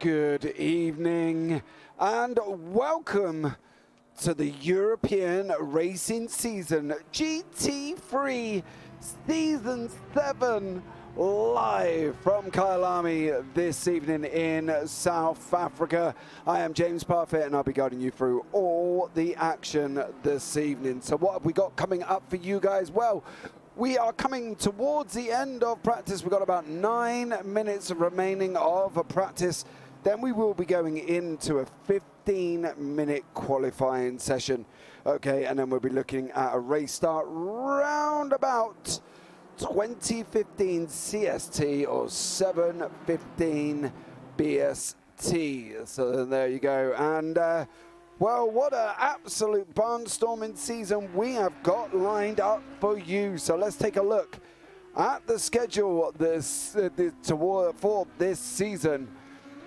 Good evening and welcome to the European racing season GT3 Season 7 live from Kyalami this evening in South Africa. I am James Parfit and I'll be guiding you through all the action this evening. So what have we got coming up for you guys? Well, we are coming towards the end of practice. We've got about 9 minutes remaining of practice. Then we will be going into a 15-minute qualifying session. Okay, and then we'll be looking at a race start round about 2015 CST or 7:15 BST. So there you go. And well, what an absolute barnstorming season we have got lined up for you. So let's take a look at the schedule for this season.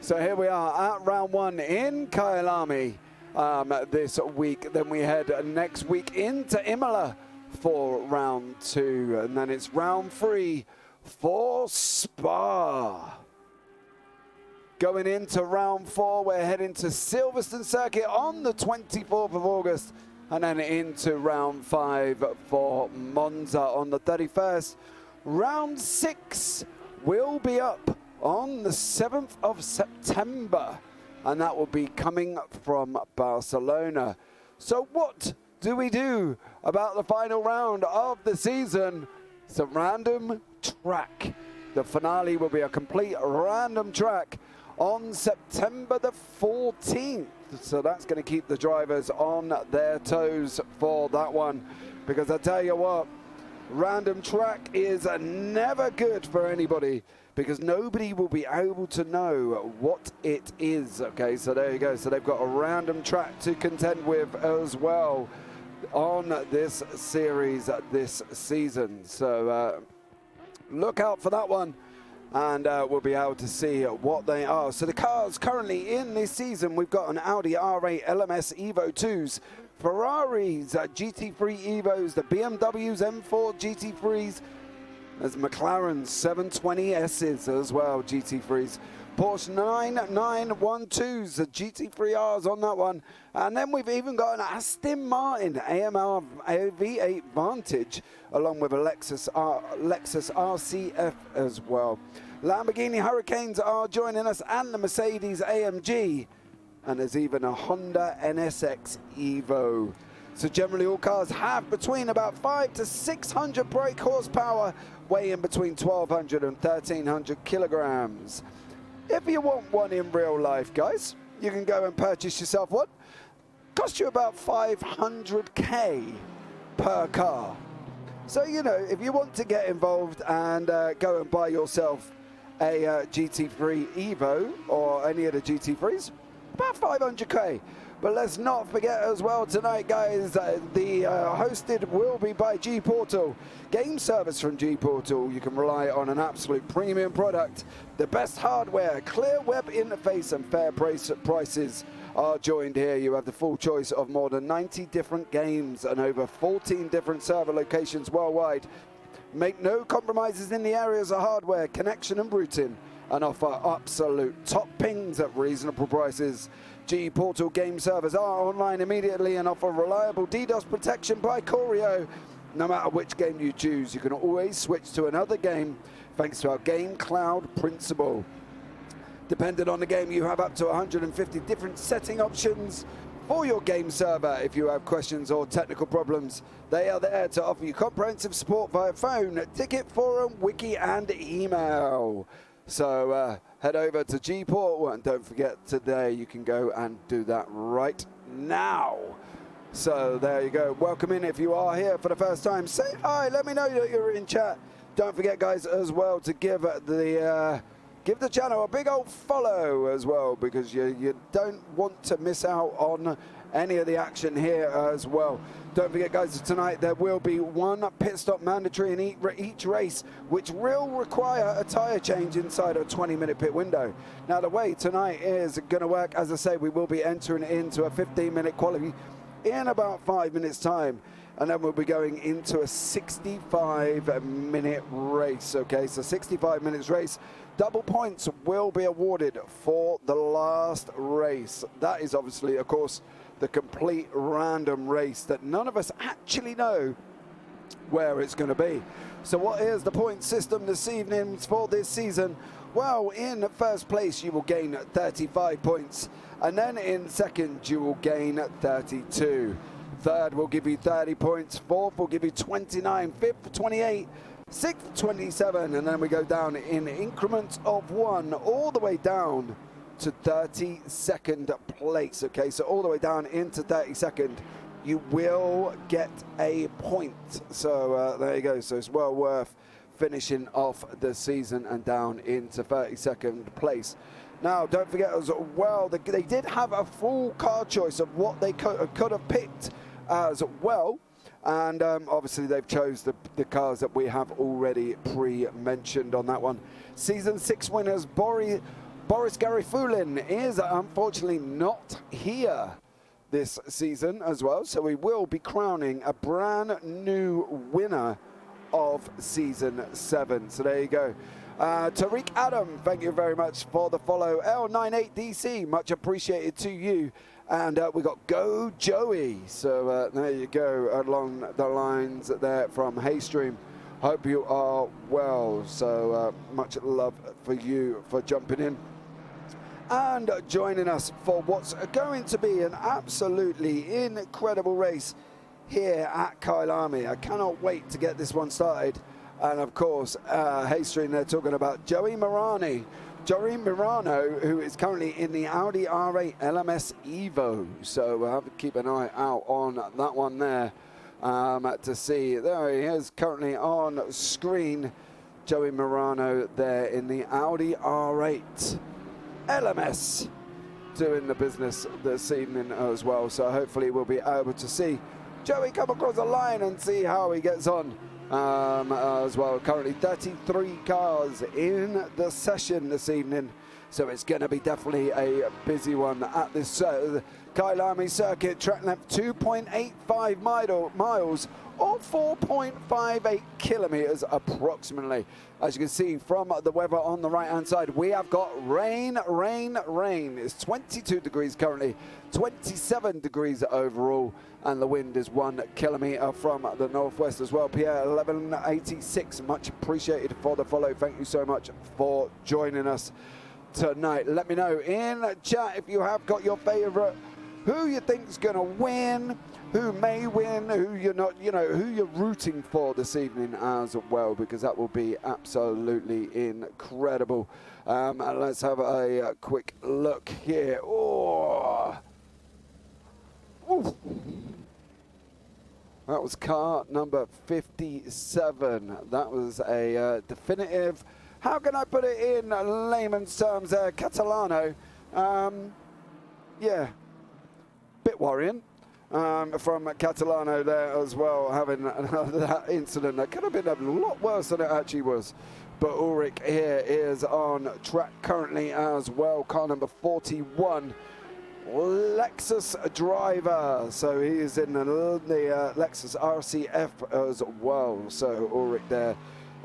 So here we are at round 1 in Kyalami this week. Then we head next week into Imola for round 2. And then it's round 3 for Spa. Going into round 4, we're heading to Silverstone Circuit on the 24th of August. And then into round 5 for Monza on the 31st. Round 6 will be up on the 7th of September, and that will be coming from Barcelona. So what do we do about the final round of the season? It's a random track. The finale will be a complete random track on September the 14th. So that's going to keep the drivers on their toes for that one, because I tell you what, random track is never good for anybody, because nobody will be able to know what it is. Okay, so there you go. So they've got a random track to contend with as well on this series this season. So look out for that one, and we'll be able to see what they are. So the cars currently in this season, we've got an Audi R8 LMS Evo 2s, Ferraris GT3 Evos, the BMWs M4 GT3s, there's McLaren's 720Ss as well, GT3s. Porsche 9912s, the GT3Rs on that one. And then we've even got an Aston Martin AMR V8 Vantage, along with a Lexus RCF as well. Lamborghini Hurricanes are joining us, and the Mercedes AMG. And there's even a Honda NSX Evo. So generally all cars have between about 500 to 600 brake horsepower, weighing between 1,200 and 1,300 kilograms. If you want one in real life, guys, you can go and purchase yourself one. Cost you about 500k per car. So, you know, if you want to get involved and go and buy yourself a GT3 Evo or any of the GT3s, about 500k. But let's not forget as well tonight, guys, the hosted will be by GPORTAL. Game service from GPORTAL. You can rely on an absolute premium product. The best hardware, clear web interface, and fair prices are joined here. You have the full choice of more than 90 different games and over 14 different server locations worldwide. Make no compromises in the areas of hardware, connection and routing, and offer absolute top pings at reasonable prices. GPORTAL game servers are online immediately and offer reliable DDoS protection by Choreo. No matter which game you choose, you can always switch to another game thanks to our Game Cloud principle. Depending on the game, you have up to 150 different setting options for your game server. If you have questions or technical problems, they are there to offer you comprehensive support via phone, ticket, forum, wiki, and email. So head over to GPORTAL, and don't forget, today you can go and do that right now. So there you go. Welcome in if you are here for the first time. Say hi, let me know that you're in chat. Don't forget, guys, as well, to give the channel a big old follow as well, because you don't want to miss out on any of the action here as well. Don't forget, guys, tonight there will be one pit stop mandatory in each race, which will require a tyre change inside a 20-minute pit window. Now, the way tonight is going to work, as I say, we will be entering into a 15-minute quality in about 5 minutes' time. and then we'll be going into a 65-minute race. Okay, so 65 minutes race. Double points will be awarded for the last race. That is obviously, of course, the complete random race that none of us actually know where it's going to be. So what is the point system this evening for this season? Well, in first place you will gain 35 points, and then in second you will gain 32. Third will give you 30 points, fourth will give you 29, fifth 28, sixth 27, and then we go down in increments of 1 all the way down to 32nd place. Okay, so all the way down into 32nd you will get a point. So there you go. So it's well worth finishing off the season and down into 32nd place. Now, don't forget as well, they did have a full car choice of what they could have picked as well. And obviously they've chose the cars that we have already pre-mentioned on that one. Season 6 winners, Boris Garifulin is unfortunately not here this season as well. So we will be crowning a brand new winner of Season 7. So there you go. Tariq Adam, thank you very much for the follow. L98DC, much appreciated to you. And we got Go Joey. So there you go, along the lines there from Haystream. Hope you are well. So much love for you for jumping in and joining us for what's going to be an absolutely incredible race here at Kyalami. I cannot wait to get this one started. And of course, Haystream, they're talking about Joey Mirano, who is currently in the Audi R8 LMS Evo. So we'll have to keep an eye out on that one there to see. There he is currently on screen. Joey Mirano there in the Audi R8 LMS doing the business this evening as well. So hopefully we'll be able to see Joey come across the line and see how he gets on as well. Currently 33 cars in the session this evening, so it's going to be definitely a busy one at this Kyalami circuit. Track length 2.85 miles or 4.58 kilometers approximately. As you can see from the weather on the right hand side, we have got rain. It's 22 degrees currently, 27 degrees overall, and the wind is 1 kilometer from the northwest as well. Pierre 1186, much appreciated for the follow. Thank you so much for joining us tonight. Let me know in chat if you have got your favorite, who you think's gonna win, who may win, who you're not, who you're rooting for this evening as well, because that will be absolutely incredible. And let's have a quick look here. Oh, ooh. That was car number 57. That was a definitive, how can I put it in layman's terms, Catalano. Yeah, bit worrying from Catalano there as well, having that incident. That could have been a lot worse than it actually was. But Ulrich here is on track currently as well, car number 41. Lexus driver, so he is in the Lexus RCF as well. So Ulrich there,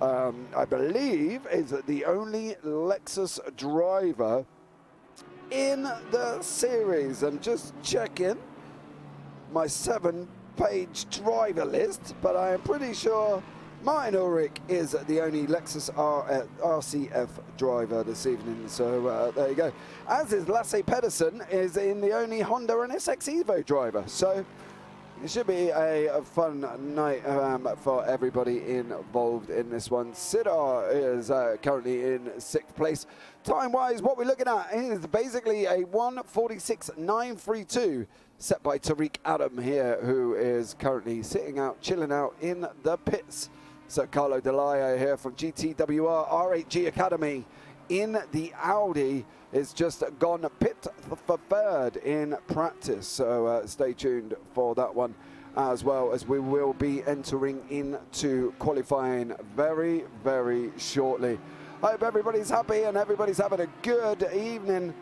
I believe, is the only Lexus driver in the series. I'm just checking my 7-page driver list, but I am pretty sure Martin Ulrich is the only Lexus RCF driver this evening. So there you go. As is Lasse Pedersen, is in the only Honda NSX Evo driver. So it should be a fun night for everybody involved in this one. Sidar is currently in 6th place. Time-wise, what we're looking at is basically a 1:46.932 set by Tariq Adam here, who is currently sitting out, chilling out in the pits. So Carlo Delaia here from GTWR R8G Academy in the Audi is just gone pit for 3rd in practice. So stay tuned for that one, as well as we will be entering into qualifying very, very shortly. I hope everybody's happy and everybody's having a good evening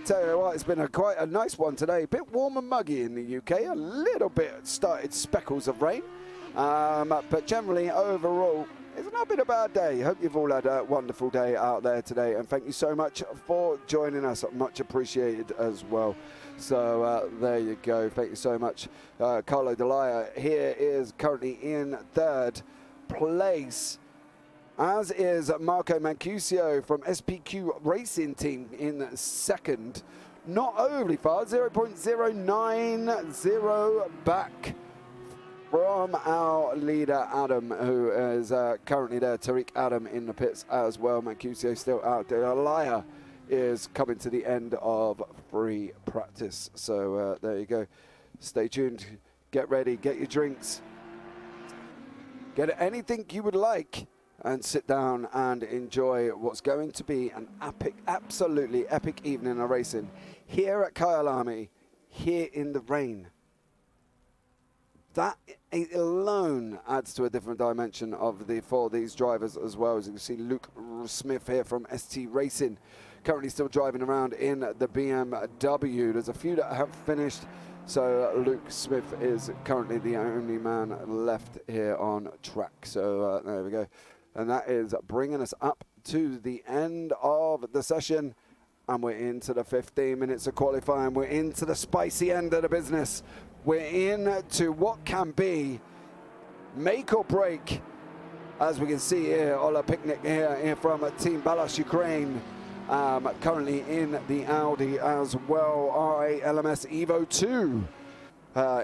tell you what, it's been quite a nice one today. A bit warm and muggy in the UK. A little bit started speckles of rain. But generally, overall, it's not been a bad day. Hope you've all had a wonderful day out there today. And thank you so much for joining us. Much appreciated as well. So there you go. Thank you so much. Carlo Delia here is currently in third place, as is Marco Mancuso from SPQ Racing Team in second. Not overly far, 0.090 back from our leader Adam, who is currently there. Tariq Adam in the pits as well. Mancuso still out there. Delia is coming to the end of free practice. So there you go. Stay tuned. Get ready. Get your drinks. Get anything you would like and sit down and enjoy what's going to be an epic, absolutely epic evening of racing here at Kyalami, here in the rain. That alone adds to a different dimension of for these drivers as well. As you can see, Luke Smith here from ST Racing, currently still driving around in the BMW. There's a few that have finished, so Luke Smith is currently the only man left here on track. So there we go. And that is bringing us up to the end of the session. And we're into the 15 minutes of qualifying. We're into the spicy end of the business. We're into what can be make or break. As we can see here, Ola Picnic here from Team Balas Ukraine. Currently in the Audi as well. RA LMS Evo 2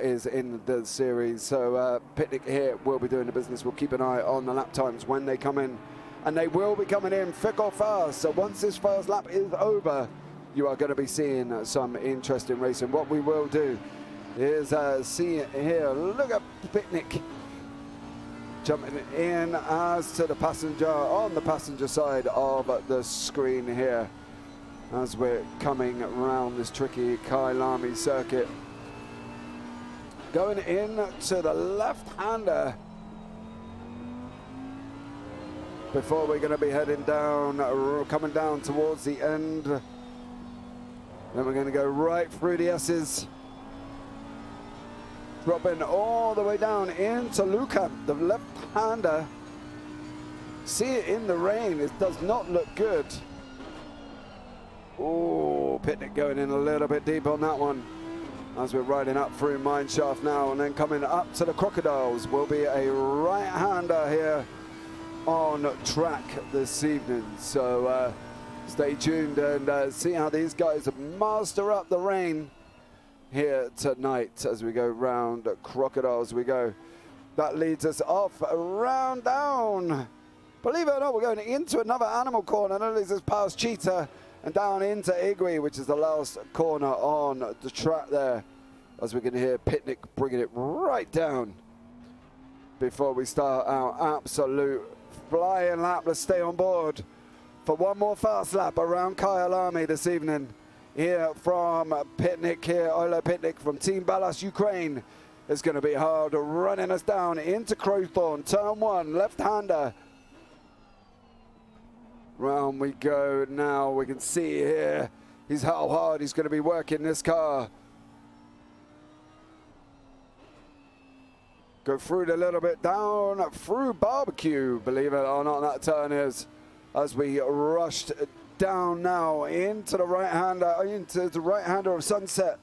is in the series. So Picnic here will be doing the business. We'll keep an eye on the lap times when they come in. And they will be coming in thick or fast. So once this first lap is over, you are going to be seeing some interesting racing. What we will do is see here, look at Picnic jumping in as to the passenger, on the passenger side of the screen here, as we're coming around this tricky Kyalami circuit. Going in to the left-hander before we're going to be heading down, coming down towards the end. Then we're going to go right through the S's, dropping all the way down into Luca, the left-hander. See it in the rain, it does not look good. Oh, Picnic going in a little bit deep on that one. As we're riding up through Mineshaft now, and then coming up to the Crocodiles will be a right-hander here on track this evening. So stay tuned and see how these guys master up the rain here tonight as we go round Crocodiles we go. That leads us off around down. Believe it or not, we're going into another animal corner. That leads us past Cheetah and down into Igui, which is the last corner on the track there. As we can hear Picnic bringing it right down before we start our absolute flying lap. Let's stay on board for one more fast lap around Kyalami this evening. Here from Picnic here, Ola Picnic from Team Balas Ukraine. It's going to be hard running us down into Crowthorne. Turn one, left-hander. Round we go now. We can see here how hard he's going to be working this car. Go through it a little bit, down through Barbecue, believe it or not, that turn is, as we rushed down now into the right-hander of Sunset.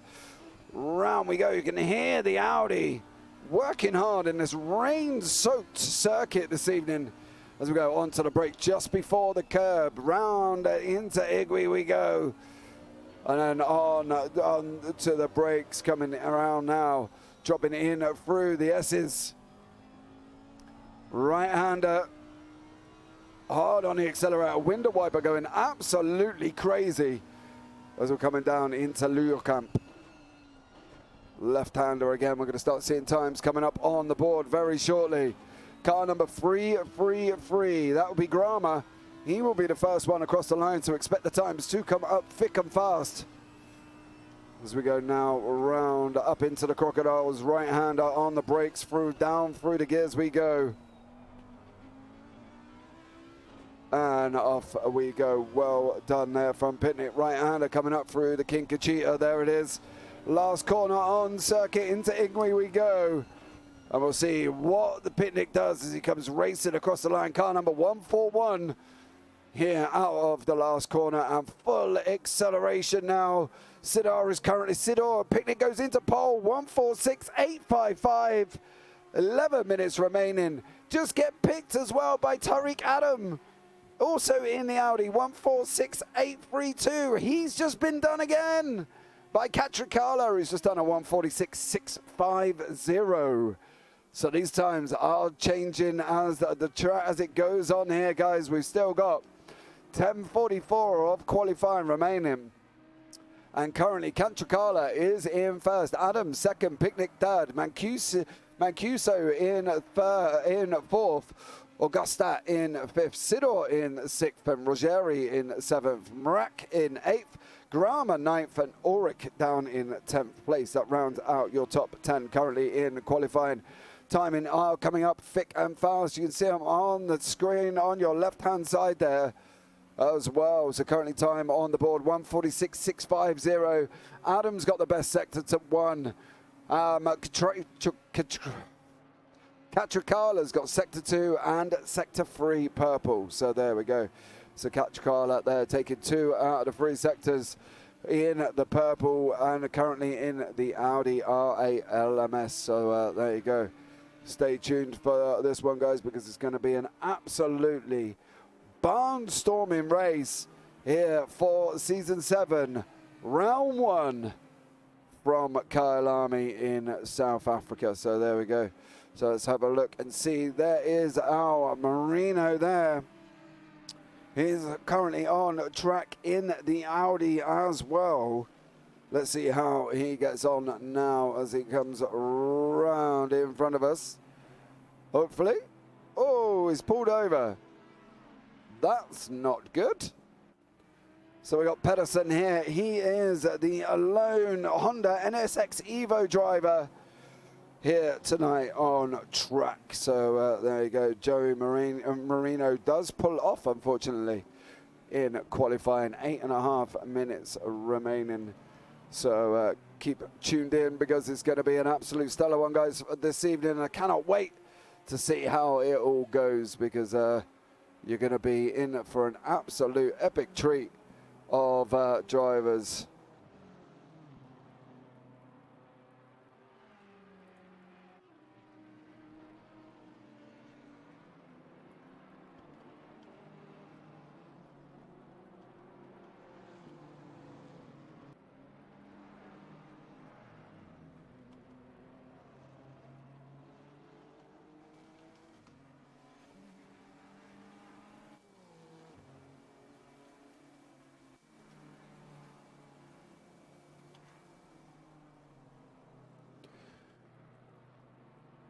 Round we go. You can hear the Audi working hard in this rain-soaked circuit this evening as we go onto the brake just before the curb. Round into Igui we go. And then on to the brakes, coming around now. Dropping in through the S's. Right-hander. Hard on the accelerator. Window wiper going absolutely crazy as we're coming down into Luurkamp. Left-hander again. We're going to start seeing times coming up on the board very shortly. Car number 333. That will be Grama. He will be the first one across the line, so expect the times to come up thick and fast. As we go now around up into the Crocodiles, right-hander on the brakes, down through the gears we go. And off we go. Well done there from Pitnick. Right-hander coming up through the Kinkachita. There it is. Last corner on circuit into Ingwe we go. And we'll see what the Pitnick does as he comes racing across the line. Car number 141 here out of the last corner and full acceleration now. Sidor is currently Pitnick goes into pole. 146.855. 11 minutes remaining. Just get picked as well by Tariq Adam. Also in the Audi, 146.832. He's just been done again by Katrikala, who's just done a 146.650. So these times are changing as as it goes on here, guys. We've still got 10:44 of qualifying remaining. And currently, Katrikala is in first. Adam second, Picnic third, Mancuso in fourth. Augusta in fifth, Sidor in sixth, and Rogeri in seventh, Mrak in eighth, Grama ninth, and Ulrich down in 10th place. That rounds out your top 10 currently in qualifying. Timing are coming up thick and fast. You can see them on the screen on your left-hand side there as well. So currently time on the board, 146.650. Adam's got the best sector to 1. Katrikala's got sector 2 and sector 3 purple. So there we go. So Katrikala there taking 2 out of the 3 sectors in the purple and currently in the Audi R8 LMS. So there you go. Stay tuned for this one, guys, because it's going to be an absolutely barnstorming race here for Season 7, Round 1 from Kyalami in South Africa. So there we go. So let's have a look and see. There is our Marino there. He's currently on track in the Audi as well. Let's see how he gets on now as he comes round in front of us. Hopefully. Oh, he's pulled over. That's not good. So we got Pedersen here. He is the lone Honda NSX Evo driver here tonight on track. So there you go. Joey Marino does pull off, unfortunately, in qualifying. 8.5 minutes remaining. So keep tuned in because it's going to be an absolute stellar one, guys, this evening. I cannot wait to see how it all goes because you're going to be in for an absolute epic treat of drivers.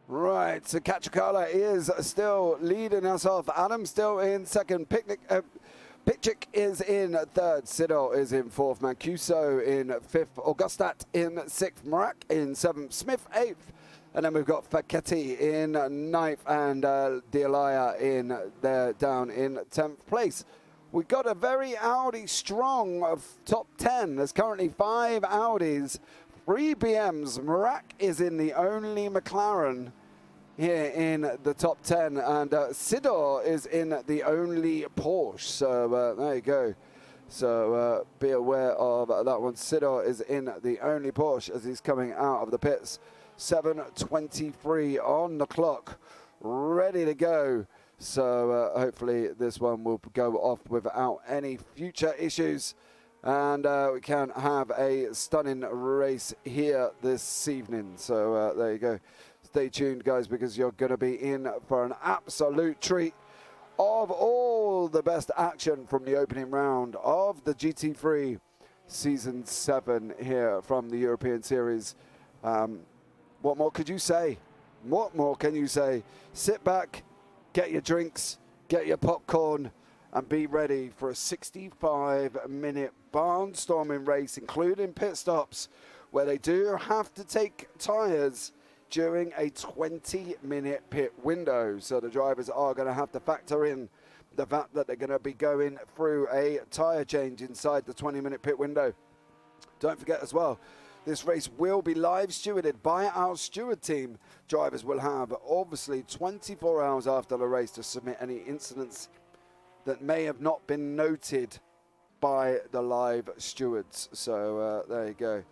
Right, so Katrikala is still leading us off. Adam still in second. Pitchik is in third. Sidor is in fourth. Mancuso in fifth. Augustat in sixth. Marak in seventh. Smith eighth. And then we've got Faketi in ninth and Dialaya in there down in 10th place. We've got a very Audi strong of top 10. There's currently 5 Audis, 3 BMs. Marak is in the only McLaren here in the top 10, and Sidor is in the only Porsche. So there you go. So be aware of that one. Sidor is in the only Porsche as he's coming out of the pits. 7:23 on the clock, ready to go. So hopefully this one will go off without any future issues, and we can have a stunning race here this evening. So there you go. Stay tuned, guys, because you're going to be in for an absolute treat of all the best action from the opening round of the GT3 Season 7 here from the European Series. What more could you say? What more can you say? Sit back, get your drinks, get your popcorn, and be ready for a 65-minute barnstorming race, including pit stops, where they do have to take tyres during a 20-minute pit window. So the drivers are going to have to factor in the fact that they're going to be going through a tyre change inside the 20-minute pit window. Don't forget as well, this race will be live stewarded by our steward team. Drivers will have obviously 24 hours after the race to submit any incidents that may have not been noted by the live stewards. So there you go.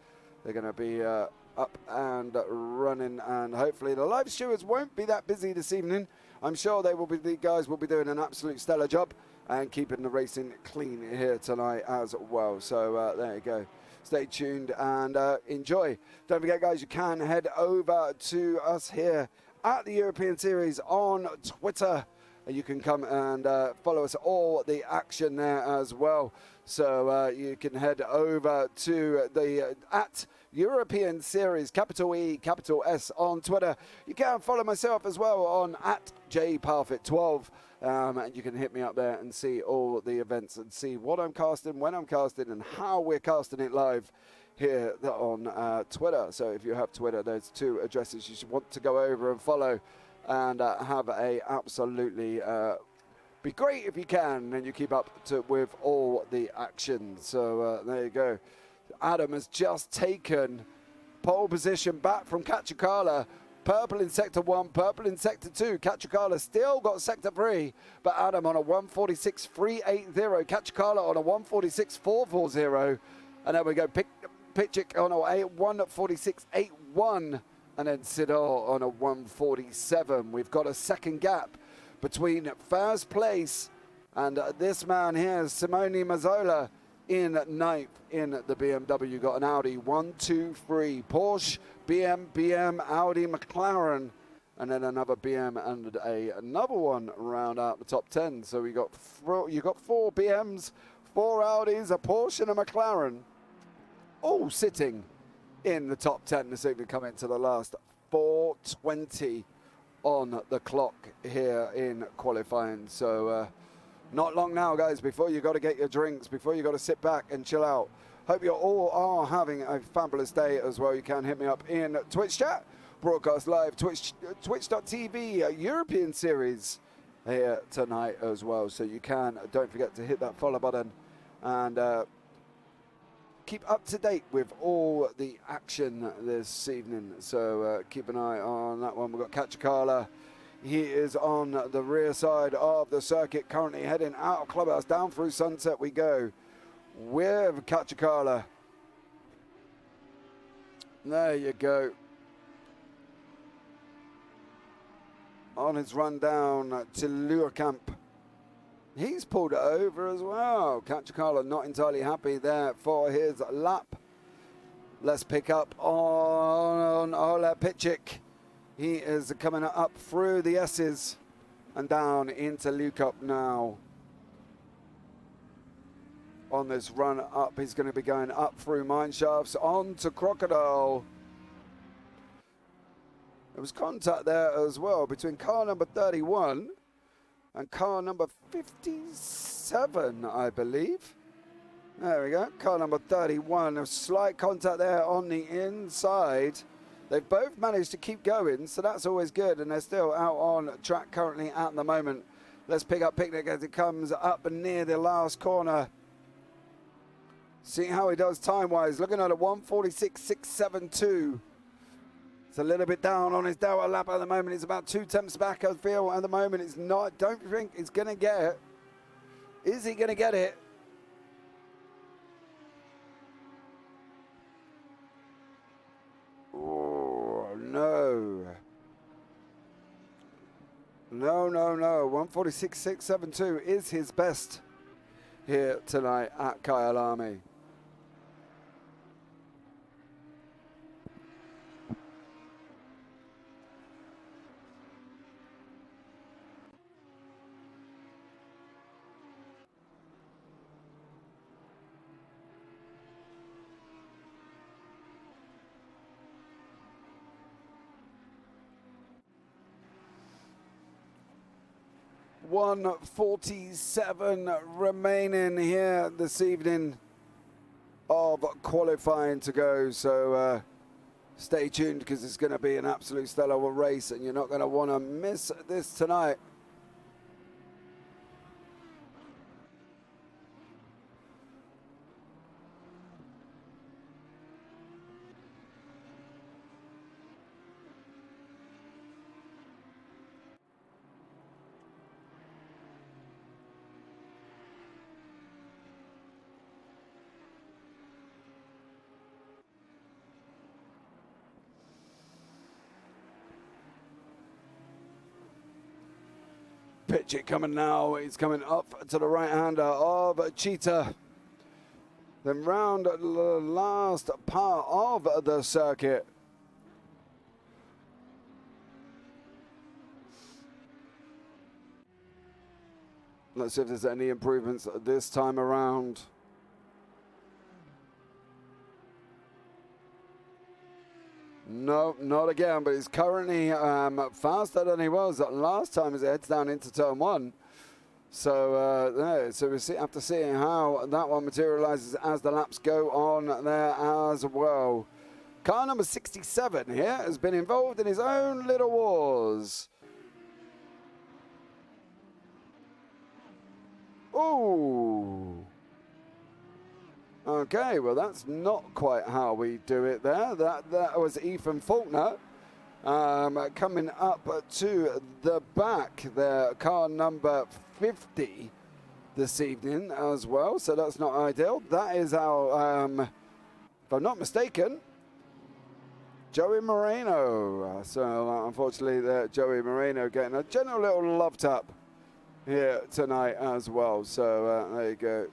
They're going to be up and running, and hopefully the live stewards won't be that busy this evening. I'm sure they will be. The guys will be doing an absolute stellar job and keeping the racing clean here tonight as well. So there you go. Stay tuned and enjoy. Don't forget, guys, you can head over to us here at the European Series on Twitter. You can come and follow us, all the action there as well. So you can head over to the at European Series, capital E, capital S on Twitter. You can follow myself as well on at JParfit12. And you can hit me up there and see all the events and see what I'm casting, when I'm casting, and how we're casting it live here on Twitter. So if you have Twitter, there's 2 addresses you should want to go over and follow and have a absolutely be great if you can, and you keep up with all the action. So there you go. Adam has just taken pole position back from Kachikala. Purple in sector 1, purple in sector 2. Kachikala still got sector 3, but Adam on a 146.380. Kachikala on a 146.440. And then we go Pitchik on a 146.81. And then Sidor on a 147. We've got a second gap between first place and this man here, Simone Mazzola, in 9th in the BMW. Got an Audi, 1, 2, 3. Porsche, BM, Audi, McLaren, and then another BM and another one round out the top 10. So you got 4 BMs, 4 Audis, a Porsche and a McLaren, all sitting in the top 10 this evening, coming to the last 4:20 on the clock here in qualifying. So not long now, guys, before you got to get your drinks, before you got to sit back and chill out. Hope you all are having a fabulous day as well. You can hit me up in Twitch chat, broadcast live, twitch.tv, European Series here tonight as well. So you can, don't forget to hit that follow button and keep up to date with all the action this evening. So keep an eye on that one. We've got Kachikala. He is on the rear side of the circuit, currently heading out of Clubhouse. Down through Sunset we go with Kachikala. There you go. On his run down to Luerkamp. He's pulled it over as well. Kachikala not entirely happy there for his lap. Let's pick up on Ola Pitchik. He is coming up through the S's and down into Luerkamp now. On this run up, he's going to be going up through Mineshafts on to Crocodile. There was contact there as well between car number 31 and car number 57, I believe. There we go, car number 31. A slight contact there on the inside. They've both managed to keep going, so that's always good, and they're still out on track currently at the moment. Let's pick up Picnic as it comes up near the last corner. See how he does time-wise. Looking at a 146.672. It's a little bit down on his Delta lap at the moment. He's about 2 tenths back, I feel, at the moment. It's not. Don't think he's going to get it. Is he going to get it? Oh, no. No. 146.672 is his best here tonight at Kyalami. 147 remaining here this evening of qualifying to go. So stay tuned, because it's going to be an absolute stellar race and you're not going to want to miss this tonight. Pitchik coming now. He's coming up to the right-hander of Cheetah. Then round the last part of the circuit. Let's see if there's any improvements this time around. No, not again, but he's currently faster than he was last time as he heads down into turn one. So, so we have to see how that one materializes as the laps go on there as well. Car number 67 here has been involved in his own little wars. Ooh. Okay, well that's not quite how we do it there. That was Ethan Faulkner coming up to the back there, car number 50 this evening as well, so that's not ideal. That is our, if I'm not mistaken, Joey Moreno. So unfortunately, Joey Moreno getting a general little love tap here tonight as well. So there you go.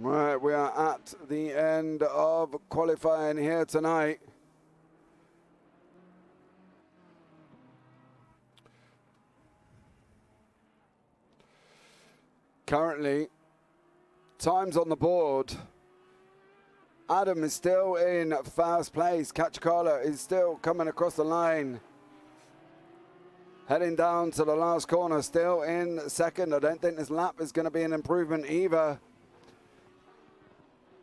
Right, we are at the end of qualifying here tonight. Currently, times on the board. Adam is still in first place. Kachikala is still coming across the line. Heading down to the last corner, still in second. I don't think this lap is going to be an improvement either.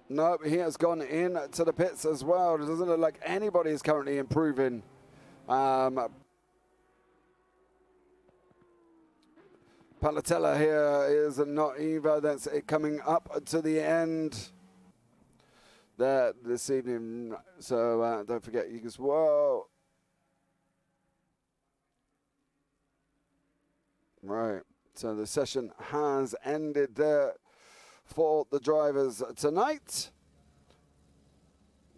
Nope, he has gone in to the pits as well. It doesn't look like anybody is currently improving. Palatella here is not either. That's it coming up to the end there this evening. So don't forget, you guys, whoa. Right, so the session has ended there for the drivers tonight,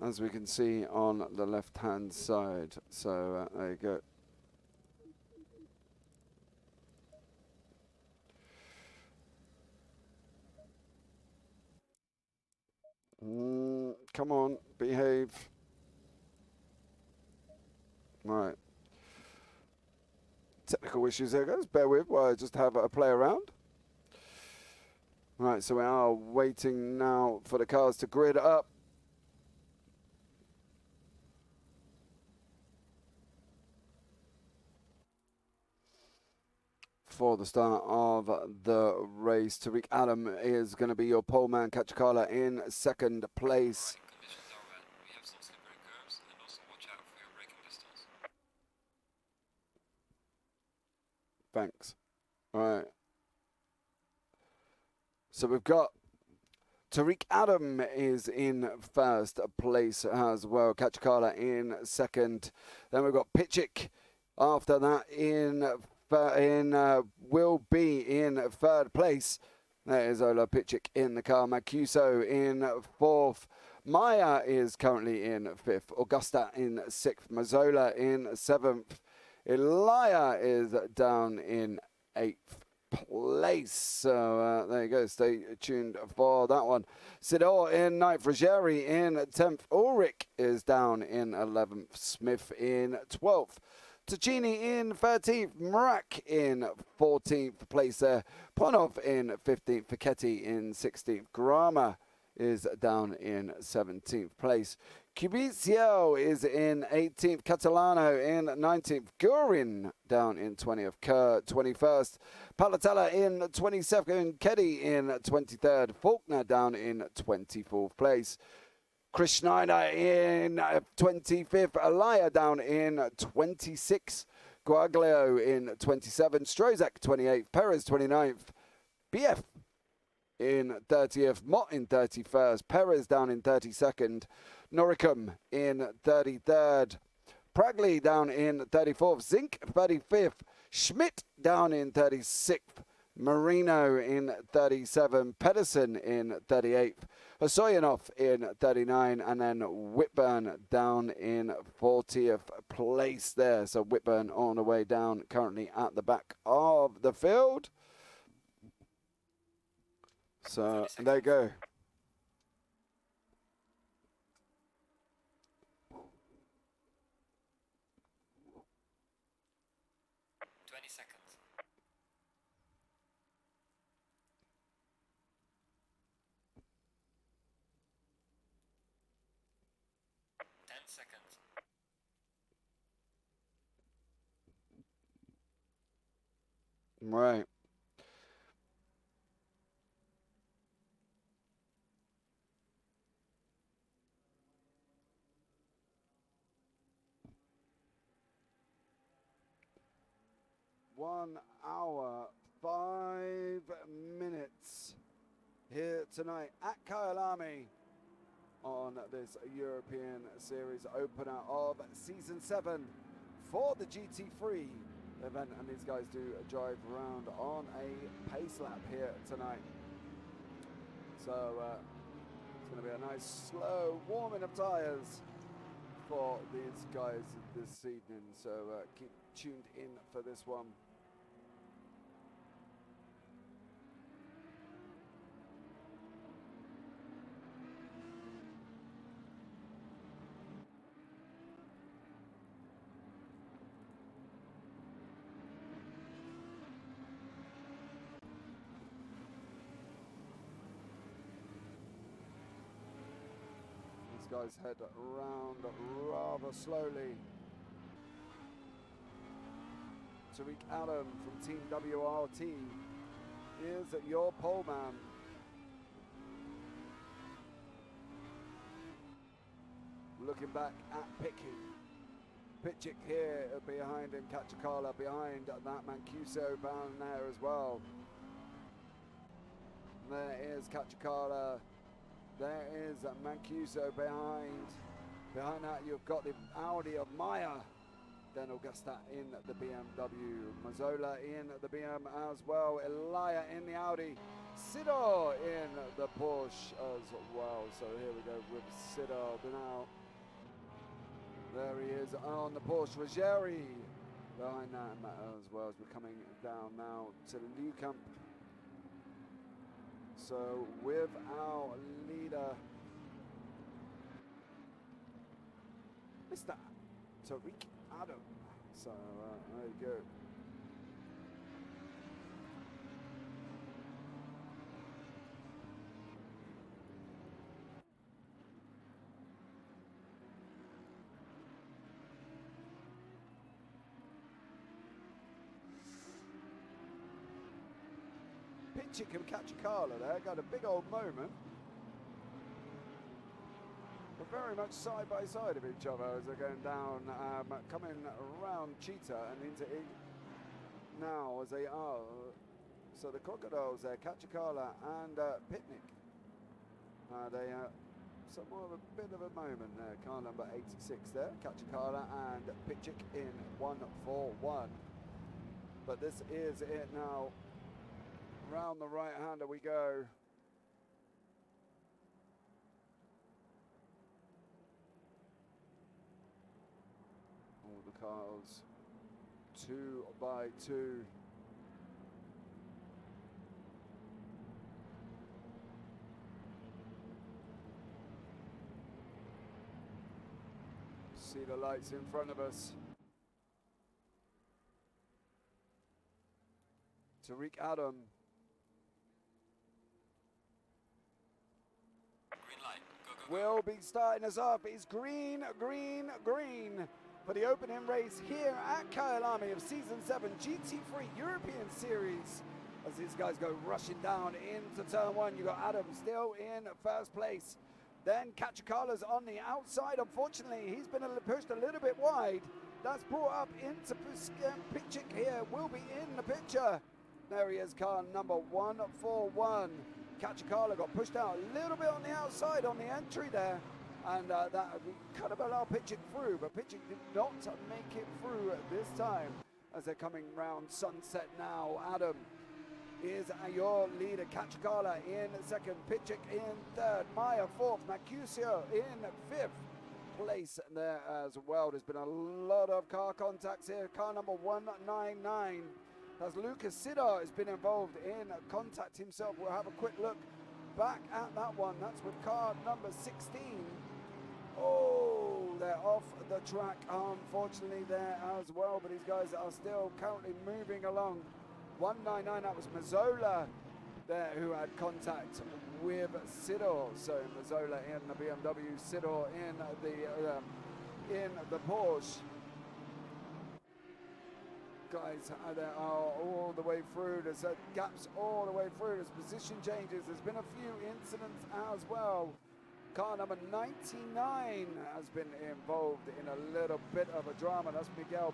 as we can see on the left-hand side. So there you go. Come on, behave. Right. Technical issues there, guys. Bear with while I just have a play around. Right, so we are waiting now for the cars to grid up. For the start of the race, Tariq Adam is going to be your pole man. Kachikala in second place. Conditions are wet. We have some slippery curves, and also watch out for your braking distance. Thanks. All right. So we've got Tariq Adam is in first place as well. Kachikala in second. Then we've got Pitchik after that will be in third place. There is Ola Pitchik in the car. Mancuso in fourth. Maya is currently in fifth. Augusta in sixth. Mazzola in seventh. Elia is down in eighth place. So there you go. Stay tuned for that one. Sidor in ninth. Ruggieri in 10th. Ulrich is down in 11th. Smith in 12th. Ticini in 13th. Mrak in 14th place there. Ponov in 15th. Fichetti in 16th. Grama is down in 17th place. Cubizio is in 18th. Catalano in 19th. Gurin down in 20th. Kerr 21st. Palatella in 22nd. Keddy in 23rd. Faulkner down in 24th place. Chris Schneider in 25th. Alaya down in 26th. Guaglio in 27th. Strozak 28th. Perez 29th. BF in 30th. Mott in 31st. Perez down in 32nd. Noricum in 33rd. Pragley down in 34th. Zink 35th. Schmidt down in 36th. Marino in 37, Pedersen in 38th, Hosoyanov in 39, and then Whitburn down in 40th place there. So Whitburn on the way down, currently at the back of the field. So there you go. Right. (1 hour, 5 minutes) here tonight at Kyalami on this European Series opener of Season 7 for the GT3 event, and these guys do drive around on a pace lap here tonight. So it's going to be a nice slow warming of tyres for these guys this evening, so keep tuned in for this one. Guys head around rather slowly. Tariq Adam from Team WRT is your pole man. Looking back at Pitchick here behind him, Kachikala behind that Mancuso down there as well. There is Kachikala. There is Mancuso behind. Behind that, you've got the Audi of Maya. Then Augusta in the BMW. Mazzola in the BM as well. Elia in the Audi. Sidor in the Porsche as well. So here we go with Sidor now. There he is on the Porsche. Ruggieri behind that as well as we're coming down now to Lukamp. So with our leader, Mr. Tariq Adam. So there you go. Pitchick and Kachikala there got a big old moment. We're very much side by side of each other as they're going down, coming around Cheetah and into now as they are. So the Crocodiles there, Kachikala and Pitnick. They somewhat of a bit of a moment there. Car number 86 there, Kachikala and Pitchick in 1-4-1. But this is it now. Round the right-hander we go. All the cars 2 by 2. See the lights in front of us. Tariq Adam. Will be starting us off. It's green, green, green for the opening race here at Kyalami of Season 7 GT3 European Series. As these guys go rushing down into turn 1, you got Adam still in first place. Then Kachikala's on the outside. Unfortunately, he's been pushed a little bit wide. That's brought up into Pitchik here. Will be in the picture. There he is, car number 141. Kachikala got pushed out a little bit on the outside on the entry there. And that could have allowed Pitchik through, but Pitchik did not make it through this time. As they're coming round sunset now, Adam is your leader. Kachikala in second, Pitchik in third, Maya fourth, Mercutio in fifth place there as well. There's been a lot of car contacts here. Car number 199. As Lucas Sidar has been involved in contact himself. We'll have a quick look back at that one. That's with car number 16. Oh, they're off the track, unfortunately, there as well. But these guys are still currently moving along. 199, that was Mazzola there who had contact with Sidor. So Mazzola in the BMW, Sidor in the Porsche. Guys, they are all the way through. There's gaps all the way through. There's position changes. There's been a few incidents as well. Car number 99 has been involved in a little bit of a drama. That's Miguel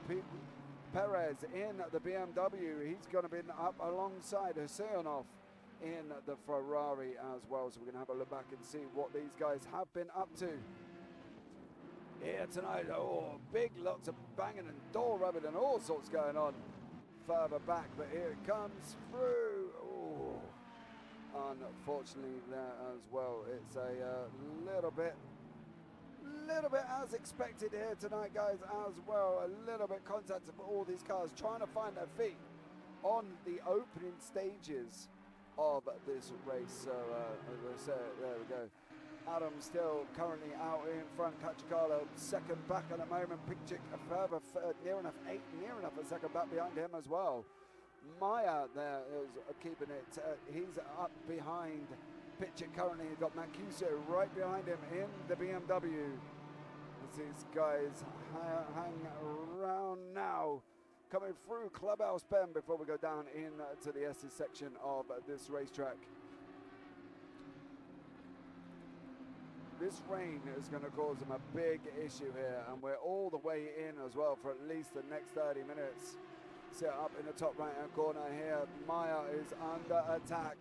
Perez in the BMW. He's going to be up alongside Husseinov in the Ferrari as well. So we're going to have a look back and see what these guys have been up to here tonight. Oh, big lots of banging and door rubbing and all sorts going on further back, but here it comes through. Oh, unfortunately there as well. It's a little bit as expected here tonight, guys, as well. A little bit contact of all these cars trying to find their feet on the opening stages of this race. So as I said, there we go. Adam still currently out in front. Kachikala second back at the moment. Pitchik further near enough a second back behind him as well. Maya there is keeping it. He's up behind Pitchik currently. You've got Mancuso right behind him in the BMW. As these guys hang around now. Coming through Clubhouse Bend before we go down into the S's section of this racetrack. This rain is going to cause them a big issue here, and we're all the way in as well for at least the next 30 minutes. Set up in the top right-hand corner here. Maya is under attack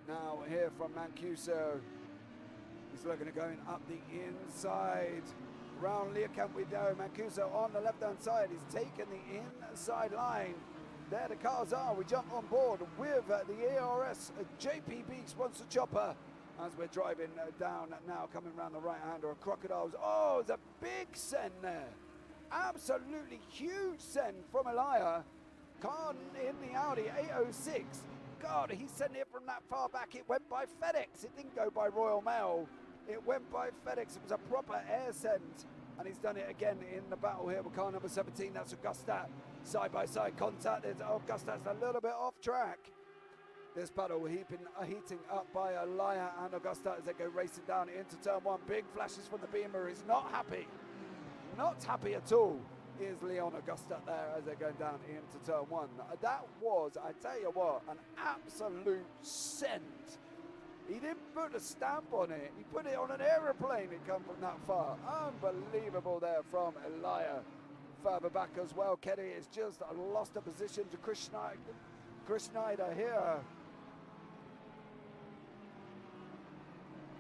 now here from Mancuso. He's looking at going up the inside. Round Learcamp we go. Mancuso on the left-hand side. He's taken the inside line. There the cars are. We jump on board with the ERS JPB sponsor chopper as we're driving down now, coming around the right-hander of Crocodiles. Oh, there's a big send there. Absolutely huge send from Elia. Car in the Audi 806. God, he sent it from that far back. It went by FedEx. It didn't go by Royal Mail. It went by FedEx. It was a proper air send. And he's done it again in the battle here with car number 17. That's Augusta. Side-by-side contact. There's Augusta's a little bit off track. This battle heating up by Elia and Augusta as they go racing down into turn one. Big flashes from the Beamer. He's not happy. Not happy at all is Leon Augusta there as they're going down into turn one. That was, I tell you what, an absolute send. He didn't put a stamp on it. He put it on an aeroplane. It come from that far. Unbelievable there from Elia. Further back as well, Kenny has just lost a position to Chris Schneider here.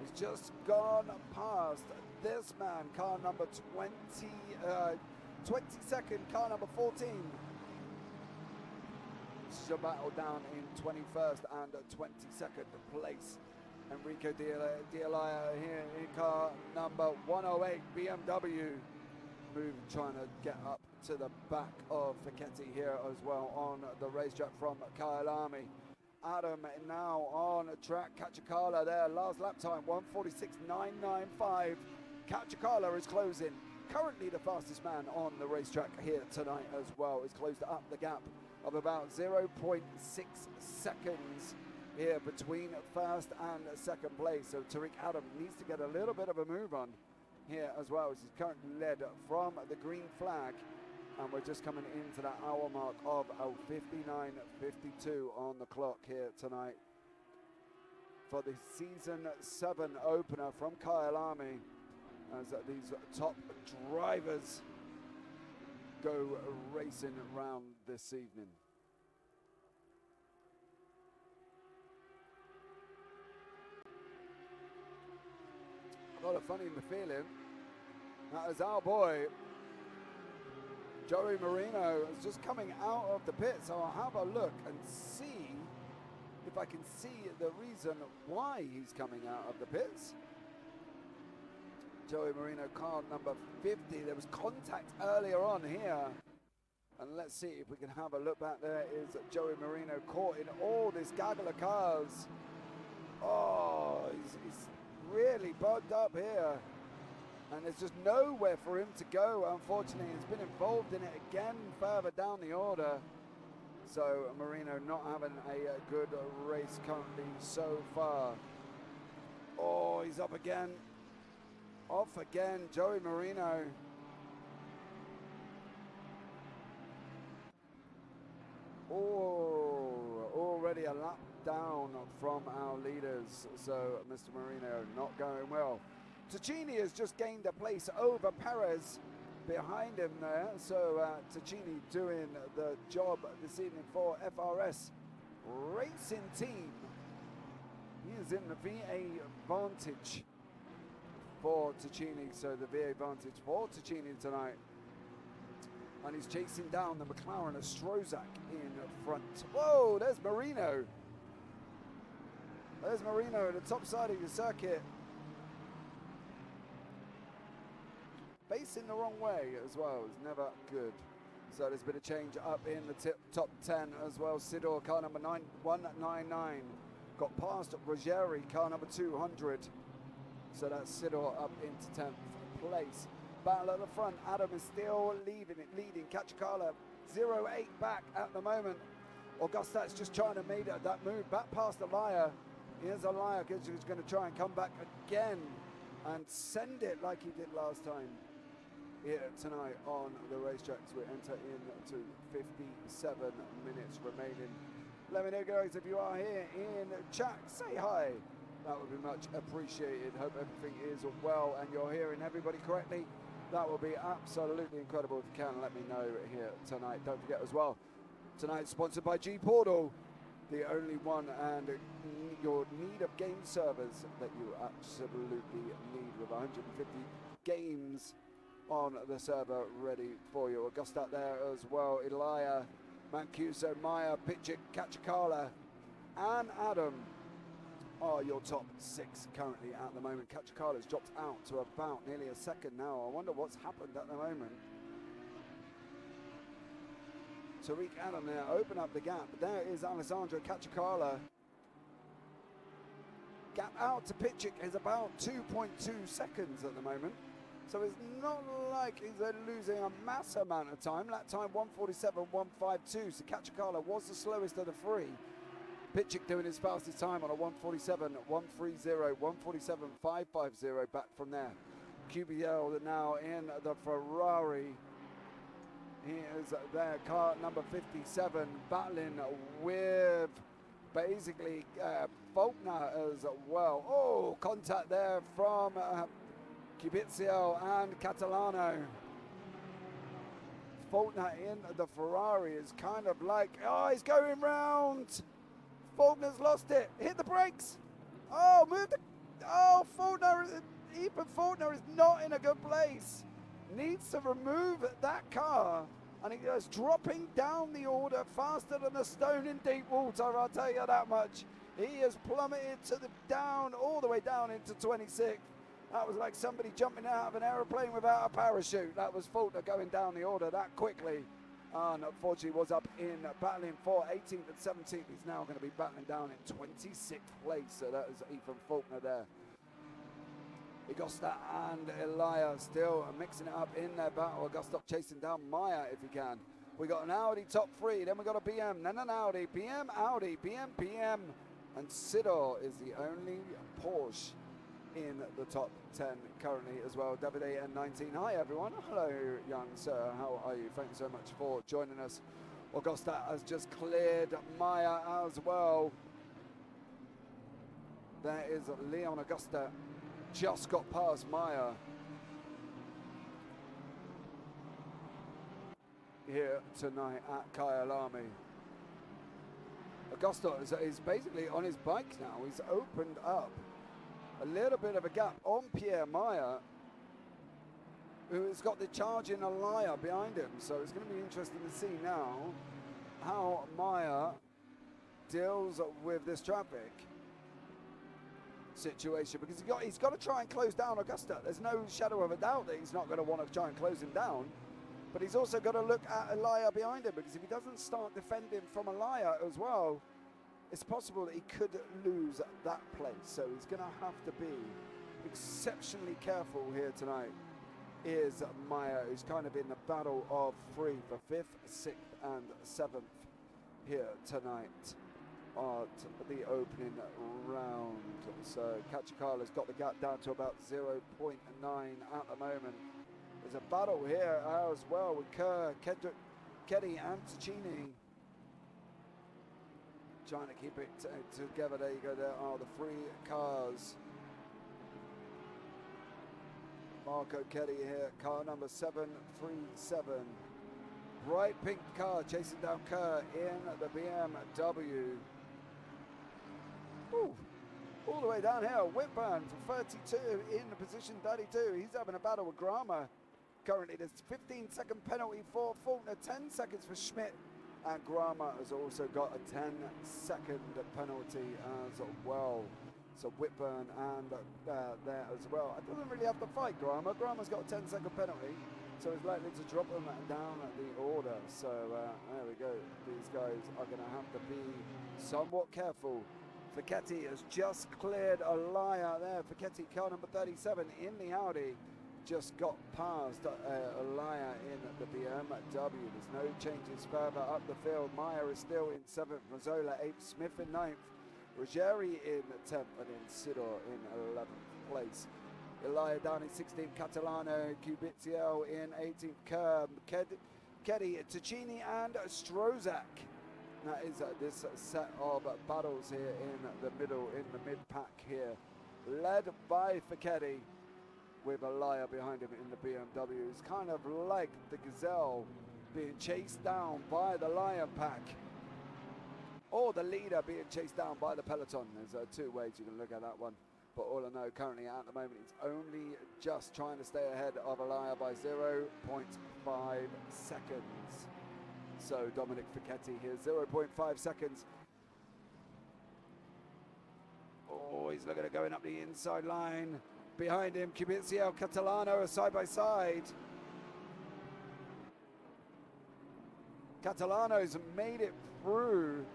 He's just gone past this man, car number 22nd, car number 14. This is a battle down in 21st and 22nd place. Enrico D'Elia here in car number 108, BMW. Trying to get up to the back of Fichetti here as well on the racetrack from Kyalami. Adam now on track. Kachikala there, last lap time 1:46.995. Kachikala is closing. Currently the fastest man on the racetrack here tonight as well. He's closed up the gap of about 0.6 seconds here between first and second place. So Tariq Adam needs to get a little bit of a move on here as well, as he's currently led from the green flag. And we're just coming into that hour mark of 59.52 on the clock here tonight. for the Season 7 opener from Kyalami as these top drivers go racing around this evening. I've got a funny feeling that is our boy Joey Marino is just coming out of the pit, so I'll have a look and see if I can see the reason why he's coming out of the pits. Joey Marino, car number 50. There was contact earlier on here. And let's see if we can have a look back. There is Joey Marino caught in all this gaggle of cars. Oh, he's really bugged up here. And there's just nowhere for him to go, unfortunately. He's been involved in it again further down the order. So Marino not having a good race currently so far. Oh, he's up again. Off again, Joey Marino. Oh, already a lap down from our leaders. So Mr. Marino not going well. Ticini has just gained a place over Perez behind him there. So Ticini doing the job this evening for FRS Racing Team. He is in the VA Vantage for Ticini. So the VA Vantage for Ticini tonight. And he's chasing down the McLaren of Strozak in front. Whoa, there's Marino. There's Marino at the top side of the circuit. Facing the wrong way as well is never good. So there's been a change up in the top 10 as well. Sidor, car number 199, got past Rogeri, car number 200. So that's Sidor up into 10th place. Battle at the front. Adam is still leading. Cacciacala 0.8 back at the moment. Augusta's just trying to make that move back past Elia. Here's Elia who's going to try and come back again and send it like he did last time. Here tonight on the racetracks, we enter into 57 minutes remaining. Let me know, guys, if you are here in chat, say hi. That would be much appreciated. Hope everything is well and you're hearing everybody correctly. That will be absolutely incredible if you can let me know here tonight. Don't forget as well, tonight's sponsored by GPORTAL, the only one and your need of game servers that you absolutely need, with 150 games on the server ready for you. Augusta there as well. Elia, Mancuso, Maya, Pitchik, Cacciacala and Adam are your top 6 currently at the moment. Cacciacala's dropped out to about nearly a second now. I wonder what's happened at the moment. Tariq Adam there, open up the gap. There is Alessandro Cacciacala. Gap out to Pitchik is about 2.2 seconds at the moment. So it's not like he's losing a mass amount of time. Lap time 1:47.152. So Cacciacala was the slowest of the 3. Pitchik doing his fastest time on a 1:47.130, 1:47.550 back from there. QBL now in the Ferrari. Here's their car number 57 battling with basically Faulkner as well. Oh, contact there from Cubizio and Catalano. Faulkner in the Ferrari is kind of like, oh, he's going round. Faulkner's lost it. Hit the brakes. Oh, move the. Oh, Faulkner. Ethan Faulkner is not in a good place. Needs to remove that car. And he is dropping down the order faster than a stone in deep water, I'll tell you that much. He has plummeted to the down, all the way down into 26th. That was like somebody jumping out of an aeroplane without a parachute. That was Faulkner going down the order that quickly. And unfortunately was up in battling for 18th and 17th. He's now going to be battling down in 26th place. So that is Ethan Faulkner there. Augusta and Elia still mixing it up in their battle. Augusta chasing down Maya if he can. We got an Audi top 3, then we got a BM, then an Audi, BM, Audi, BM, PM. And Sidor is the only Porsche in the top 10 currently as well. Davide N19. Hi everyone. Hello young sir. How are you? Thanks so much for joining us. Augusta has just cleared Maya as well. There is Leon Augusta, just got past Meyer here tonight at Kyalami. Augusta is basically on his bike now. He's opened up a little bit of a gap on Pierre Meyer, who has got the charging Alaya behind him. So it's going to be interesting to see now how Meyer deals with this traffic situation, because he's got to try and close down Augusta. There's no shadow of a doubt that he's not going to want to try and close him down, but he's also got to look at Alaya behind him, because if he doesn't start defending from Alaya as well, it's possible that he could lose that place. So he's going to have to be exceptionally careful here tonight. Is Meyer, who's kind of in the battle of three for 5th, 6th and 7th here tonight at the opening round. So Kachikala's got the gap down to about 0.9 at the moment. There's a battle here as well with Kerr, Keddy and Ticini trying to keep it together. There you go, there are the 3 cars. Marco Keddy here, car number 737. Bright pink car chasing down Kerr in the BMW. Ooh, all the way down here, Whitburn for 32 in position 32. He's having a battle with Grama. Currently there's 15-second penalty for Faulkner, 10 seconds for Schmidt, and Grama has also got a 10-second penalty as well. So Whitburn and there as well. It doesn't really have to fight Grama. Grama's got a 10-second penalty, so he's likely to drop them down the order. So there we go. These guys are going to have to be somewhat careful. Facchetti has just cleared a liar there. Facchetti, car number 37 in the Audi, just got past a liar in the BMW. There's no changes further up the field. Meyer is still in 7th, Mazzola 8th, Smith in 9th. Ruggeri in 10th, and then Sidor in 11th place. Elia down in 16th, Catalano, Kubitsiel in 18th, Kerr, Keddy, Ticini and Strozak. That is this set of battles here in the middle, in the mid-pack here, led by Facchetti with Elia behind him in the BMW. It's kind of like the Gazelle being chased down by the Lion Pack, or the leader being chased down by the peloton. There's 2 ways you can look at that one. But all I know currently at the moment, he's only just trying to stay ahead of Elia by 0.5 seconds. So Dominic Facchetti here, 0.5 seconds. Oh, he's looking at going up the inside line. Behind him, Kubitsiel, Catalano are side by side. Catalano's made it through.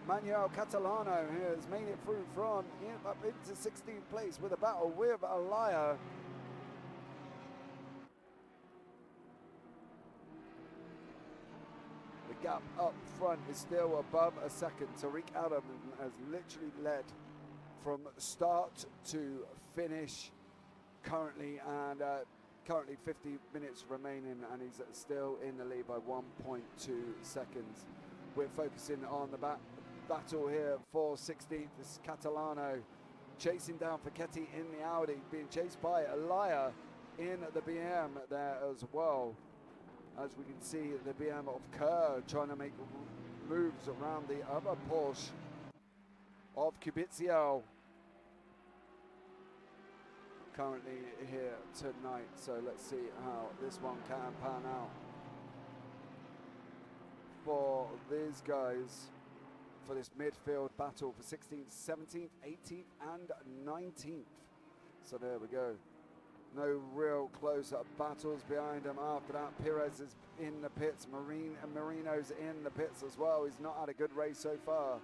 Manuel Catalano here has made it through from up into 16th place with a battle with Elia. The gap up front is still above a second. Tariq Adam has literally led from start to finish currently, and currently 50 minutes remaining, and he's still in the lead by 1.2 seconds. We're focusing on the battle here for 16th. This is Catalano chasing down Facchetti in the Audi, being chased by Elia in the BM there as well. As we can see, the BM of Kerr trying to make moves around the other Porsche of Kubitsiel currently here tonight. So let's see how this one can pan out for these guys, for this midfield battle for 16th, 17th, 18th and 19th. So there we go. No real close-up battles behind him. After that, Perez is in the pits. Marino's in the pits as well. He's not had a good race so far.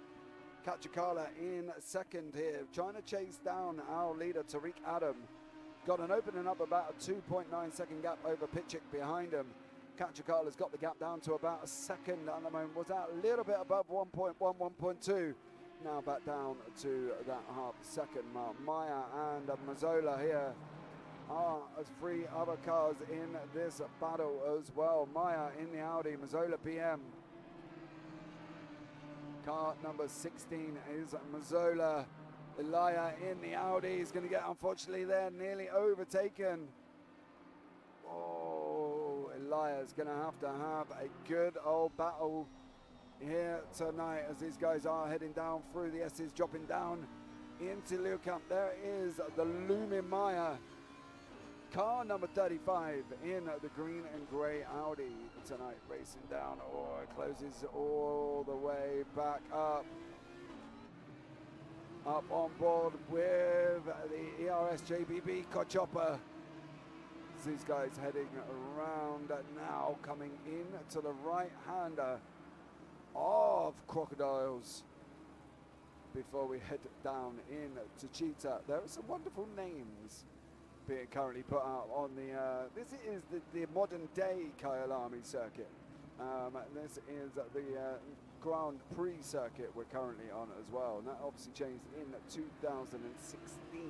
Kachikala in second here, trying to chase down our leader, Tariq Adam. Got an opening up about a 2.9 second gap over Pitchick behind him. Kachikala's got the gap down to about a second at the moment. Was that a little bit above 1.1, 1.2. Now back down to that half second mark. Maya and Mazzola here are as 3 other cars in this battle as well. Maya in the Audi, Mazzola BM. Car number 16 is Mazzola Elia in the Audi is going to get, unfortunately, there, nearly overtaken. Oh, Elia's going to have a good old battle here tonight as these guys are heading down through the S's, dropping down into Leeuwkamp. There is the Lumin Maya, car number 35 in the green and grey Audi tonight, racing down. Oh, it closes all the way back up on board with the ERS JBB car chopper. These guys heading around now, coming in to the right hander of Crocodiles before we head down in to Cheetah. There are some wonderful names being currently put out on the this is the modern day Kyalami circuit. This is the Grand Prix circuit we're currently on as well, and that obviously changed in 2016.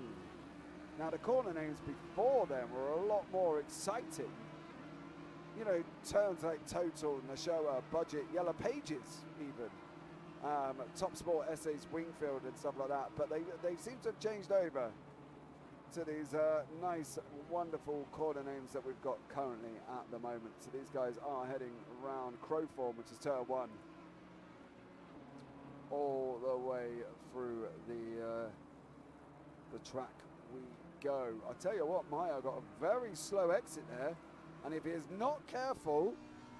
Now the corner names before them were a lot more exciting. You know, terms like Total, Nashoa, Budget, Yellow Pages even. Top Sport, Essays, Wingfield and stuff like that, but they seem to have changed over to these nice, wonderful corner names that we've got currently at the moment. So these guys are heading around Crowform, which is turn 1, all the way through the track we go. I tell you what, Maya got a very slow exit there, and if he is not careful,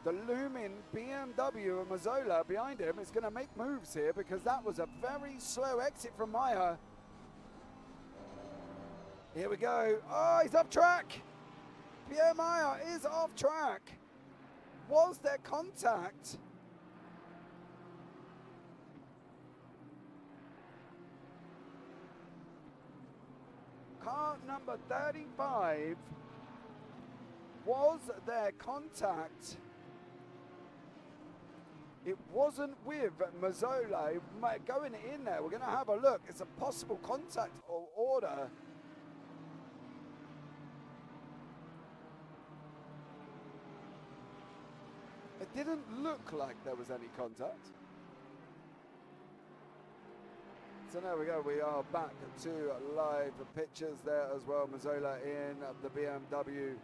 the looming BMW and Mazzola behind him is going to make moves here, because that was a very slow exit from Maya. Here we go. Oh, he's off track. Pierre Maya is off track. Was there contact? Car number 35. Was there contact? It wasn't with Mazzola going in there. We're going to have a look. It's a possible contact or order. It didn't look like there was any contact. So there we go, we are back to live pictures there as well. Mazzola in the BMW,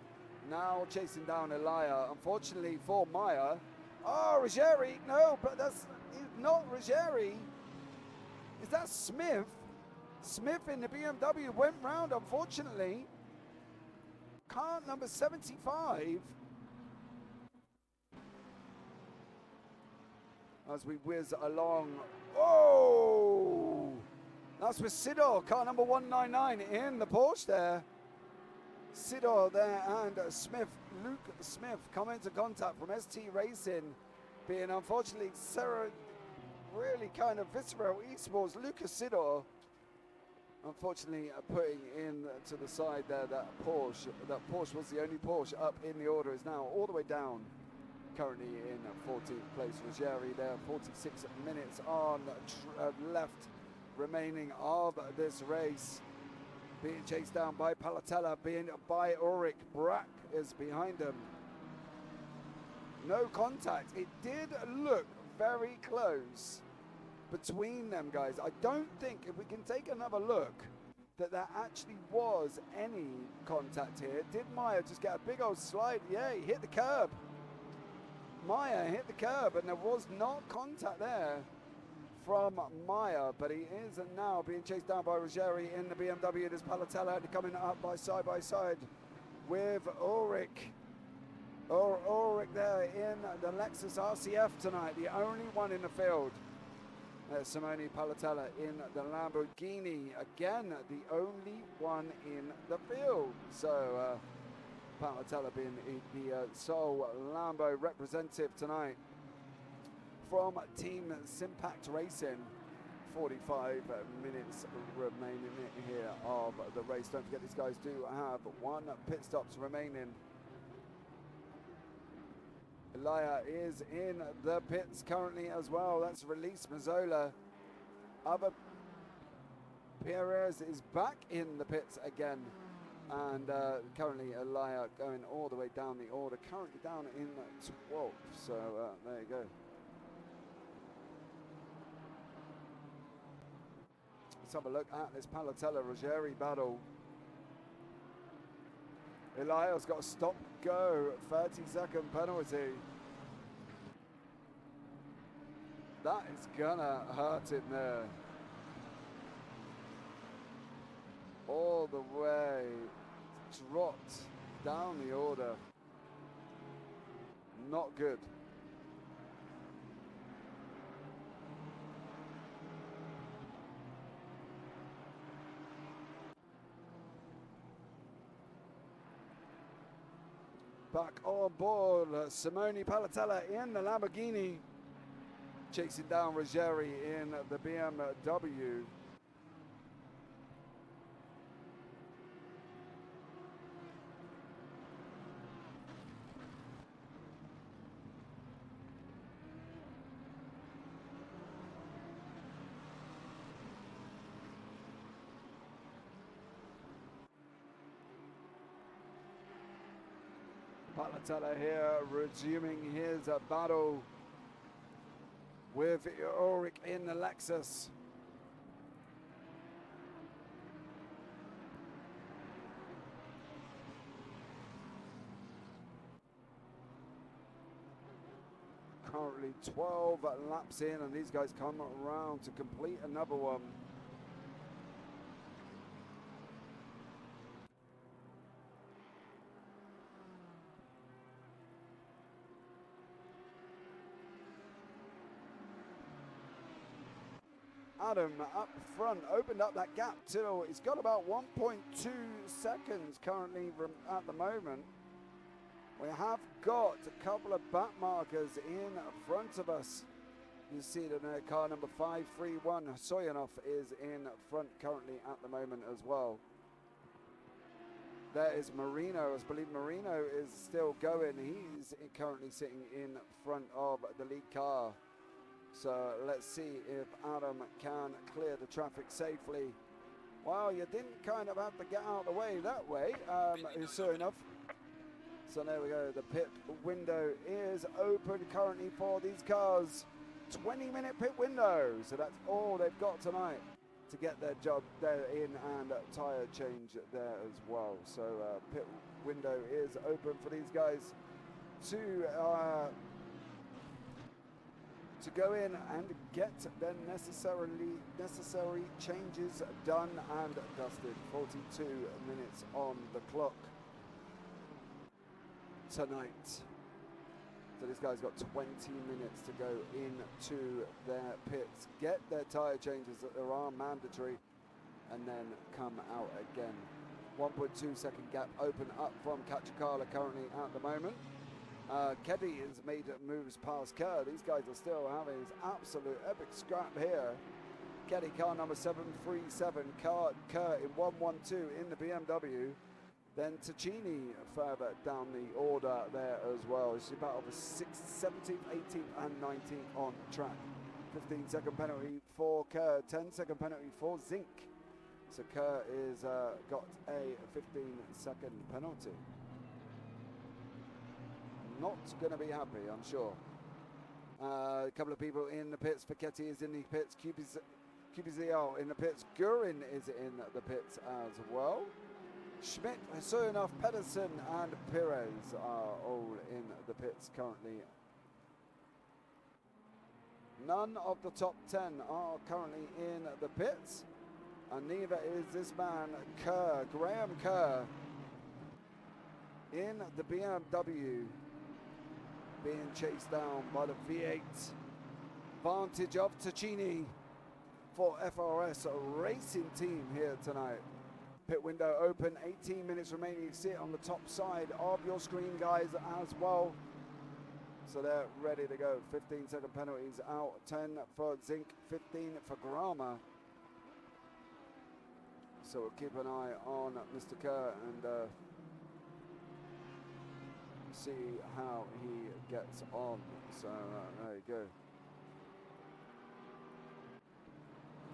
now chasing down Elia. Unfortunately for Maya, oh, Ruggieri, no, but that's not Ruggieri. Is that Smith? Smith in the BMW went round, unfortunately. Car number 75. As we whiz along. Oh! That's with Sidor, car number 199 in the Porsche there. Sidor there and Smith, Luke Smith, come into contact from ST Racing, being unfortunately really kind of visceral esports. Lucas Sidor, unfortunately putting in to the side there that Porsche was the only Porsche up in the order, is now all the way down. Currently in 14th place, Ruggieri there, 46 minutes on left remaining of this race. Being chased down by Palatella, being by Ulrich. Brack is behind him. No contact. It did look very close between them guys. I don't think, if we can take another look, that there actually was any contact here. Did Maya just get a big old slide? Yeah, he hit the curb. Maya hit the curb and there was not contact there from Maya, but he is now being chased down by Ruggieri in the BMW. There's Palatella coming up by side with Ulrich. Ulrich there in the Lexus RCF tonight, the only one in the field. There's Simone Palatella in the Lamborghini, again the only one in the field. So Palatella being the sole Lambo representative tonight from Team Simpact Racing. 45 minutes remaining here of the race. Don't forget, these guys do have 1 pit stops remaining. Elia is in the pits currently as well. That's released Mazzola. Other Perez is back in the pits again. And currently Elia going all the way down the order, currently down in 12th. So there you go. let's have a look at this Palatella-Ruggeri battle. Elia's got a stop-go, 30-second penalty. That is gonna hurt him there. All the way, dropped down the order. Not good. Back on board, Simone Palatella in the Lamborghini, chasing down Ruggeri in the BMW. Palatella here resuming his battle with Ulrich in the Lexus. Currently 12 laps in, and these guys come around to complete another one. Adam up front opened up that gap till he's got about 1.2 seconds currently at the moment. We have got a couple of back markers in front of us. You see it in there, car number 531. Soyanov is in front currently at the moment as well. There is Marino. I believe Marino is still going. He's currently sitting in front of the lead car. So let's see if Adam can clear the traffic safely. Well, you didn't kind of have to get out of the way that way, soon enough. So there we go, the pit window is open currently for these cars. 20-minute pit window, so that's all they've got tonight to get their job there in, and tyre change there as well. So pit window is open for these guys to go in and get their necessary changes done and dusted. 42 minutes on the clock tonight. So this guy's got 20 minutes to go into their pits, get their tyre changes that there are mandatory, and then come out again. 1.2 second gap open up from Cacciacala currently at the moment. Keddy has made moves past Kerr. These guys are still having this absolute epic scrap here. Keddy, car number 737, Kerr in 112 in the BMW. Then Ticini further down the order there as well. It's about over 6th, 17th, 18th and 19th on track. 15-second penalty for Kerr, 10-second penalty for Zink. So Kerr is got a 15-second penalty. Not going to be happy, I'm sure. A couple of people in the pits. Paquetti is in the pits. Cupiziel in the pits. Gurin is in the pits as well. Schmidt, Soyanov, Pedersen and Perez are all in the pits currently. None of the top 10 are currently in the pits, and neither is this man Kerr, Graham Kerr, in the BMW, being chased down by the V8 Vantage of Ticini for FRS Racing Team here tonight. Pit window open, 18 minutes remaining. You see it on the top side of your screen, guys, as well. So they're ready to go. 15-second penalties out, 10 for Zink, 15 for Grama. So we'll keep an eye on Mr. Kerr and see how he gets on. So there you go.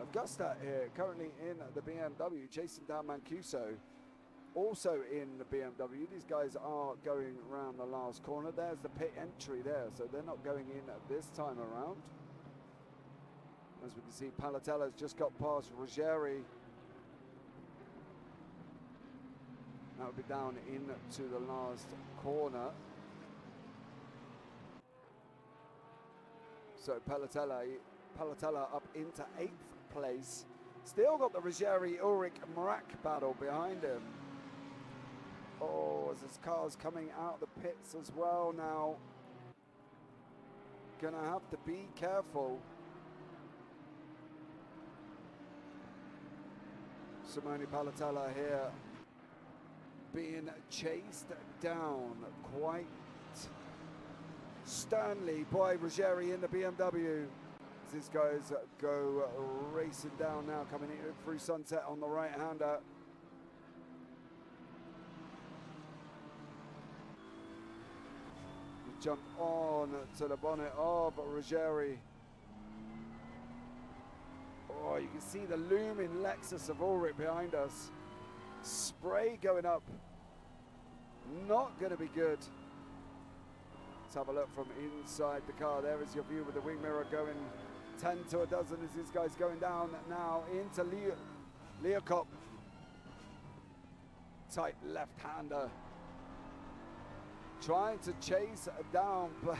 Augusta here, currently in the BMW, chasing down Mancuso, also in the BMW. These guys are going around the last corner. There's the pit entry there, so they're not going in this time around. As we can see, Palatella's just got past Ruggeri. That would be down into the last corner. So Palatella up into 8th place. Still got the Ruggeri Ulrich Merak battle behind him. Oh, as his car's coming out the pits as well now. Gonna have to be careful. Simone Palatella here being chased down quite sternly by Ruggeri in the BMW. As these guys go racing down now, coming in through Sunset on the right-hander. Jump on to the bonnet of Ruggeri. Oh, you can see the looming Lexus of Ulrich behind us. Spray going up. Not going to be good. Let's have a look from inside the car. There is your view with the wing mirror going 10 to a dozen as this guy's going down now into Leocop. Tight left-hander. Trying to chase down, but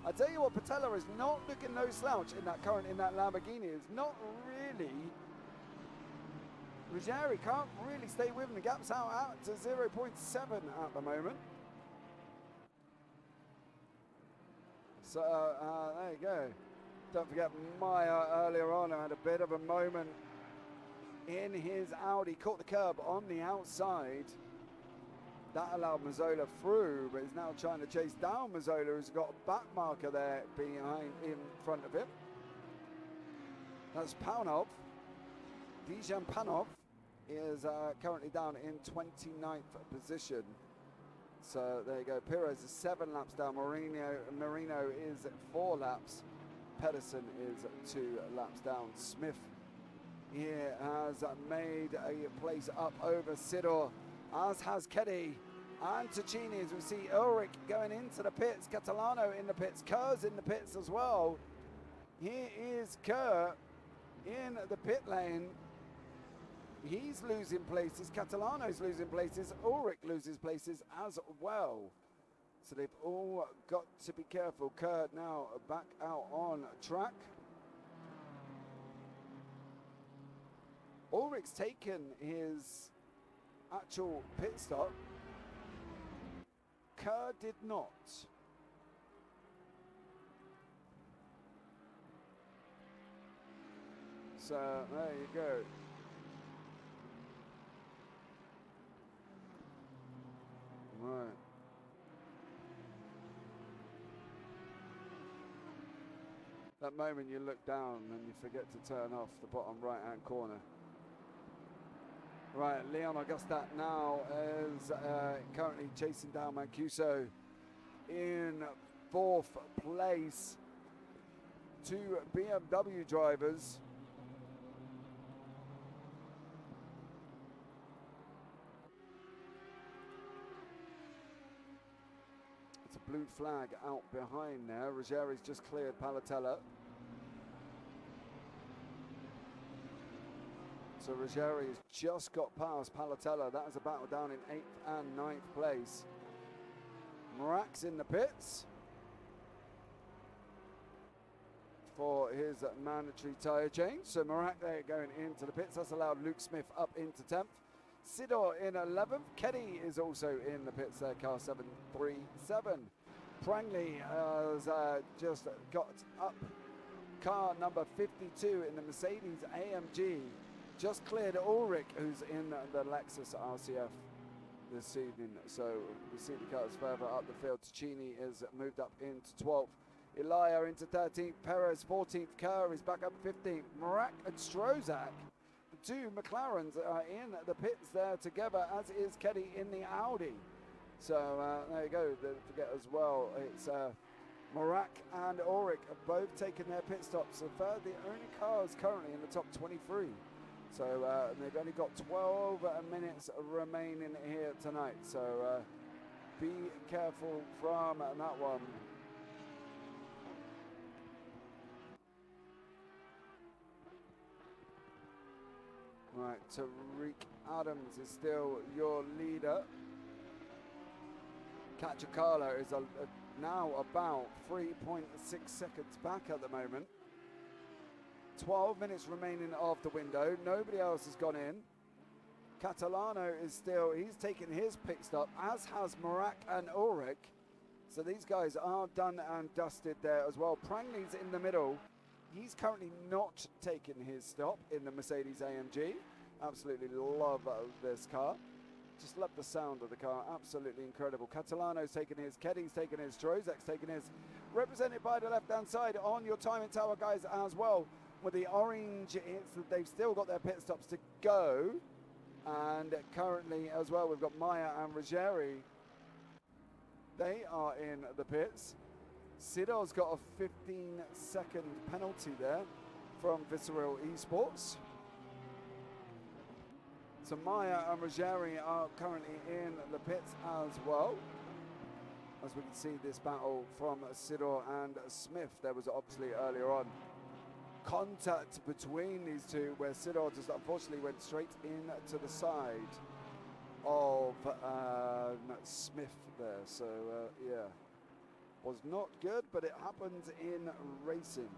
I tell you what, Patella is not looking no slouch in that Lamborghini. It's not really. Ruggeri can't really stay with him. The gap's out to 0.7 at the moment. So there you go. Don't forget Meyer earlier on had a bit of a moment in his Audi, caught the curb on the outside. That allowed Mazzola through, but he's now trying to chase down Mazzola, who's got a back marker there in front of him. That's Panov. Dijan Panov is currently down in 29th position. So there you go. Perez is 7 laps down. Marino is 4 laps. Pedersen is 2 laps down. Smith here has made a place up over Sidor, as has Keddy and Ticini, as we see Ulrich going into the pits, Catalano in the pits, Kerr's in the pits as well. Here is Kerr in the pit lane. He's losing places, Catalano's losing places, Ulrich loses places as well. So they've all got to be careful. Kerr now back out on track. Ulrich's taken his actual pit stop. Kerr did not. So there you go. Right. That moment you look down and you forget to turn off the bottom right-hand corner. Right, Leon Augustat now is currently chasing down Mancuso in 4th place. 2 BMW drivers. It's a blue flag out behind there. Ruggeri's just cleared Palatella. So Ruggeri has just got past Palatella. That is a battle down in 8th and 9th place. Merak's in the pits for his mandatory tyre change. So Merak there going into the pits. That's allowed Luke Smith up into 10th. Sidor in 11th. Keddy is also in the pits there, car 737. Prangley has just got up car number 52 in the Mercedes AMG. Just cleared Ulrich, who's in the Lexus RCF this evening. So we see the cars further up the field. Ticini is moved up into 12th. Elia into 13th. Perez 14th. Kerr is back up 15th. Merak and Strozak, the 2 McLarens, are in the pits there together, as is Keddy in the Audi. So there you go. Don't forget as well, it's Merak and Ulrich have both taken their pit stops. So they're the only cars currently in the top 23. So they've only got 12 minutes remaining here tonight. So be careful from that one. Right, Tariq Adams is still your leader. Kachikala is now about 3.6 seconds back at the moment. 12 minutes remaining of the window. Nobody else has gone in. Catalano is still, he's taken his pit stop, as has Marak and Ulrich. So these guys are done and dusted there as well. Prangley's in the middle. He's currently not taking his stop in the Mercedes AMG. Absolutely love this car. Just love the sound of the car. Absolutely incredible. Catalano's taking his, Keddy's taking his, Trozek's taking his. Represented by the left-hand side on your timing tower, guys, as well. With the orange, they've still got their pit stops to go. And currently as well, we've got Maya and Ruggieri. They are in the pits. Sidor's got a 15-second penalty there from Visceral Esports. So Maya and Ruggieri are currently in the pits as well. As we can see this battle from Sidor and Smith. There was obviously earlier on contact between these two where Sidor just unfortunately went straight into the side of Smith there. So yeah, was not good, but it happens in racing.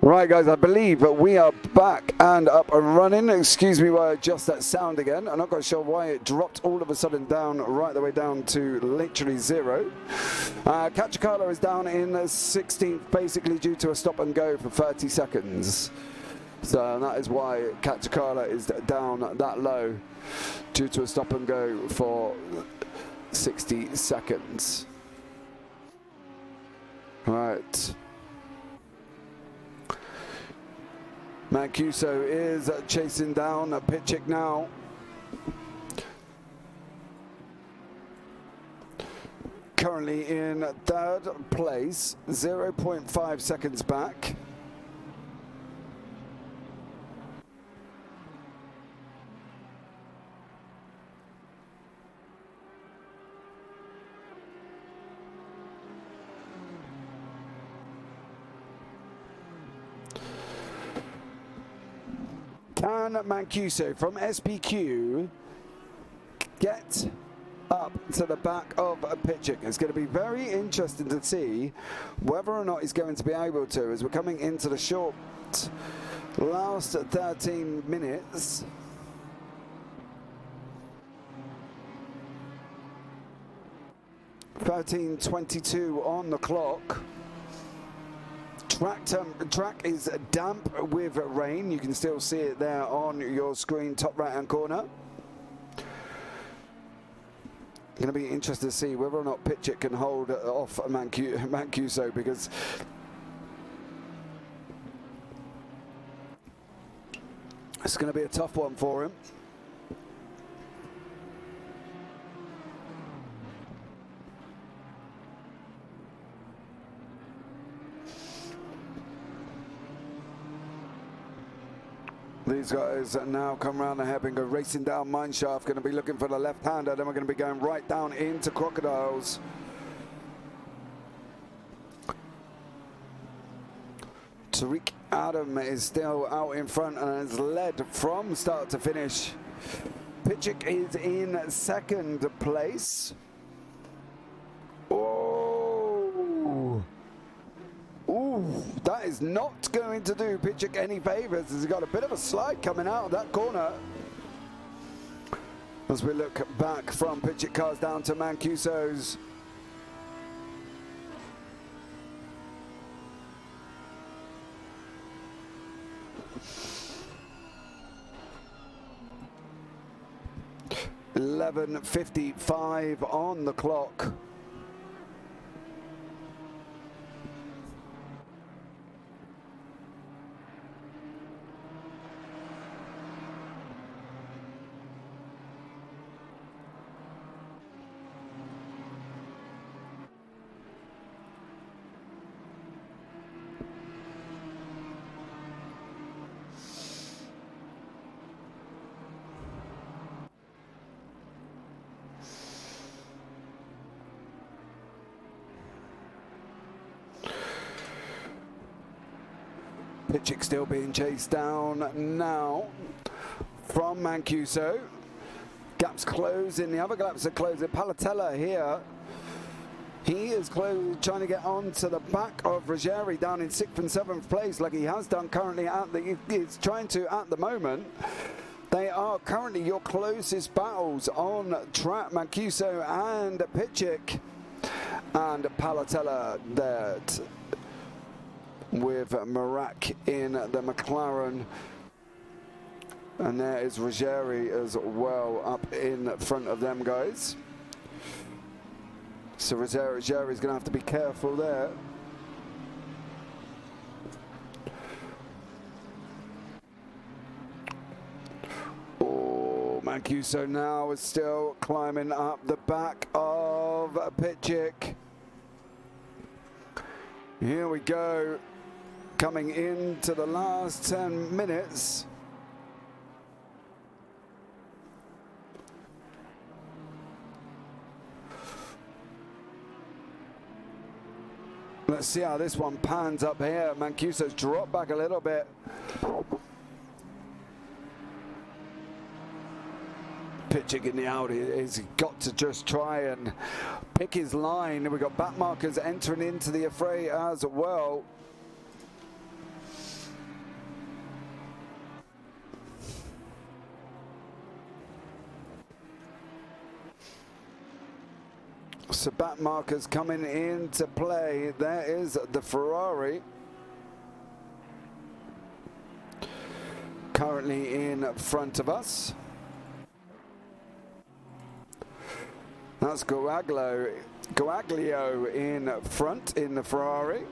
Right, guys, I believe we are back and up and running. Excuse me while I adjust that sound again. I'm not quite sure why it dropped all of a sudden down, right the way down to literally 0. Kyalami is down in 16th, basically due to a stop and go for 30 seconds. So that is why Kyalami is down that low, due to a stop and go for 60 seconds. Right. Mancuso is chasing down Pitchick now. Currently in 3rd place, 0.5 seconds back. Can Mancuso from SPQ get up to the back of Pitchick? It's going to be very interesting to see whether or not he's going to be able to, as we're coming into the short last 13 minutes. (13:22) on the clock. Track is damp with rain. You can still see it there on your screen, top right hand corner. Going to be interested to see whether or not Pitchick can hold off Mancuso, because it's going to be a tough one for him. These guys now come around the hairpin, go racing down Mineshaft, going to be looking for the left-hander, then we're going to be going right down into Crocodiles. Tariq Adam is still out in front and has led from start to finish. Pitchick is in 2nd place. Ooh, that is not going to do Pitchick any favours, as he's got a bit of a slide coming out of that corner. As we look back from Pitchick cars down to Mancuso's. (11:55) on the clock. Pitchick still being chased down now from Mancuso. Gaps closing, the other gaps are closing. Palatella here, he is trying to get on to the back of Ruggieri down in 6th and 7th place, like he has done currently he's trying to at the moment. They are currently your closest battles on track, Mancuso and Pitchick. And Palatella there with Marak in the McLaren, and there is Ruggieri as well up in front of them guys. So Ruggieri's going to have to be careful there. Oh, Mancuso now is still climbing up the back of Pitchick. Here we go. Coming into the last 10 minutes. Let's see how this one pans up here. Mancuso's dropped back a little bit. Pitchick in the Audi has got to just try and pick his line. We've got back markers entering into the affray as well. So back markers coming into play. There is the Ferrari. Currently in front of us. That's Goaglio in front in the Ferrari.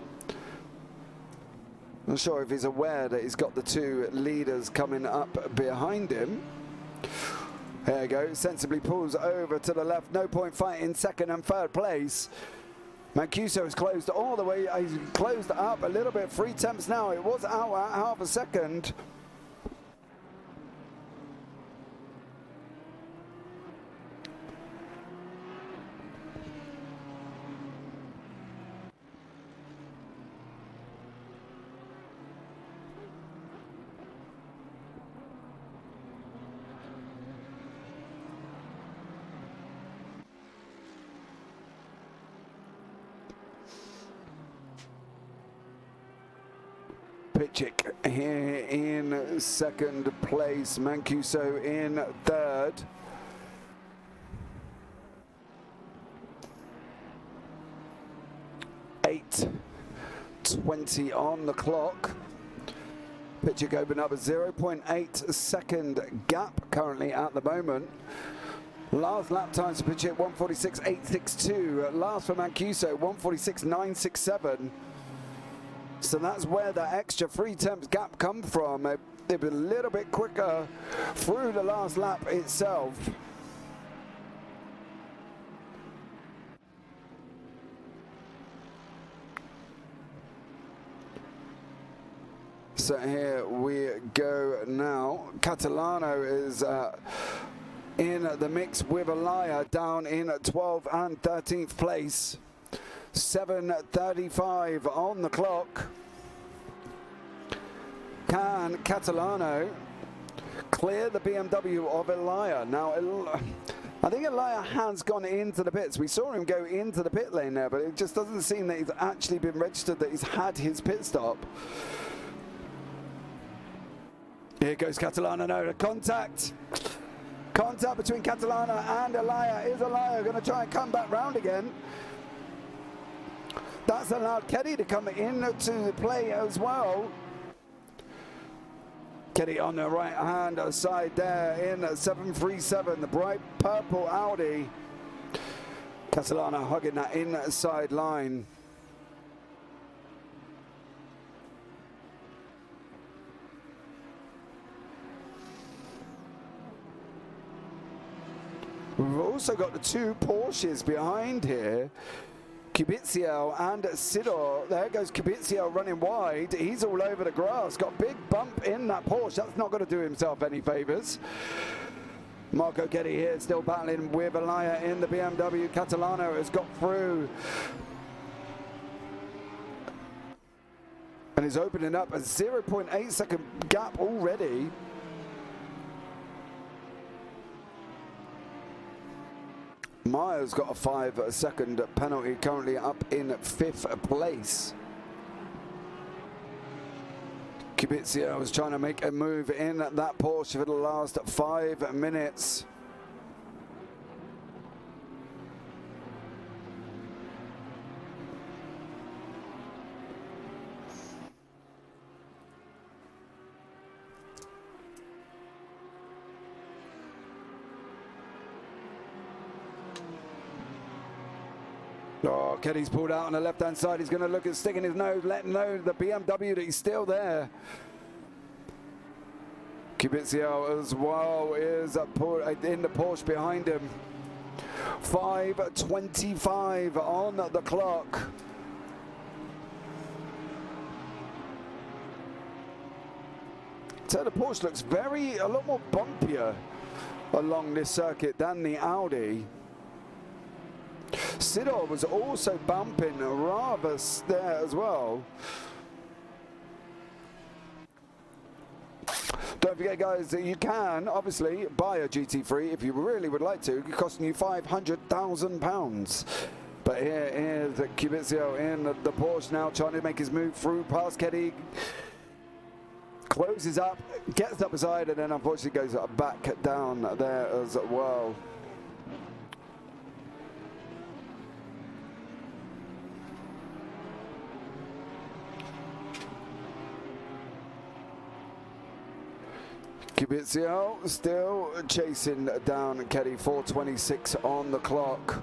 Not sure if he's aware that he's got the two leaders coming up behind him. There you go, sensibly pulls over to the left. No point fight in second and third place. Mancuso is closed all the way. He's closed up a little bit. 3 tenths now. It was out at half a second. Pitchick here in second place, Mancuso in third. .20 on the clock. Pitchick opened up a 0.8 second gap currently at the moment. Last lap times for Pitchick 1:46.862. Last for Mancuso 1:46.967. So that's where the extra 3 tenths gap come from. They've been a little bit quicker through the last lap itself. So here we go now. Catalano is in the mix with Alaya down in 12th and 13th place. 7:35 on the clock. Can Catalano clear the BMW of Elia? Now, I think Elia has gone into the pits. We saw him go into the pit lane there, but it just doesn't seem that he's actually been registered, that he's had his pit stop. Here goes Catalano, no, the contact. Contact between Catalano and Elia. Is Elia going to try and come back round again? That's allowed Keddy to come into play as well. Keddy on the right hand side there in 737, the bright purple Audi. Catalano hugging that inside line. We've also got the 2 Porsches behind here. Kubitsiel and Sidor. There goes Kubitsiel running wide. He's all over the grass. Got a big bump in that Porsche. That's not going to do himself any favours. Marco Geddy here still battling with Elia in the BMW. Catalano has got through. And is opening up a 0.8 second gap already. Myers got a 5 second penalty, currently up in 5th place. Kubitsiel was trying to make a move in that Porsche for the last 5 minutes. Oh, Keddy's pulled out on the left-hand side. He's going to look at sticking his nose, letting know the BMW that he's still there. Kubitsiel as well is in the Porsche behind him. 5:25 on the clock. So the Porsche looks a lot more bumpier along this circuit than the Audi. Sidor was also bumping rather there as well. Don't forget, guys, that you can obviously buy a GT3 if you really would like to. It's costing you £500,000. But here is Kubitsiel in the Porsche now, trying to make his move through past Keddy. Closes up, gets up beside, and then unfortunately goes back down there as well. Kibizio still chasing down Keddy, 4:26 on the clock.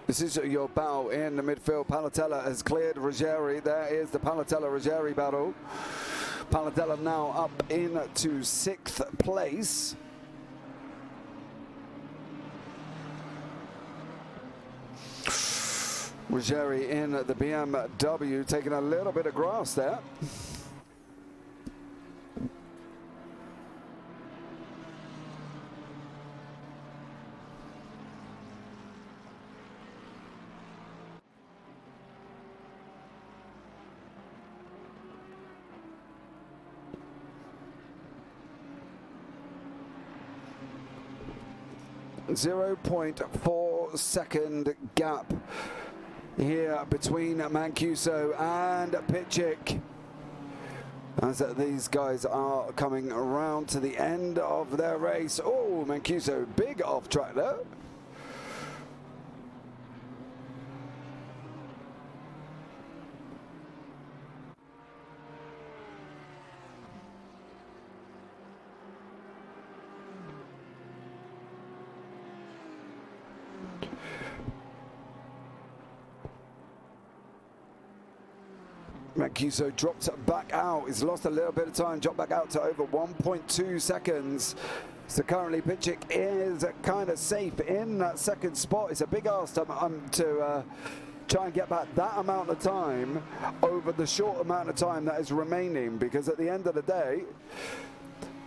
This is your battle in the midfield. Palatella has cleared Ruggieri. There is the Palatella-Ruggieri battle. Palatella now up into 6th place. Ruggieri in the BMW, taking a little bit of grass there. .4 second gap here between Mancuso and Pitchik, as these guys are coming around to the end of their race. Oh, Mancuso, big off track there. Mancuso dropped back out. He's lost a little bit of time, dropped back out to over 1.2 seconds. So currently Pitchik is kind of safe in that 2nd spot. It's a big ask to try and get back that amount of time over the short amount of time that is remaining, because at the end of the day,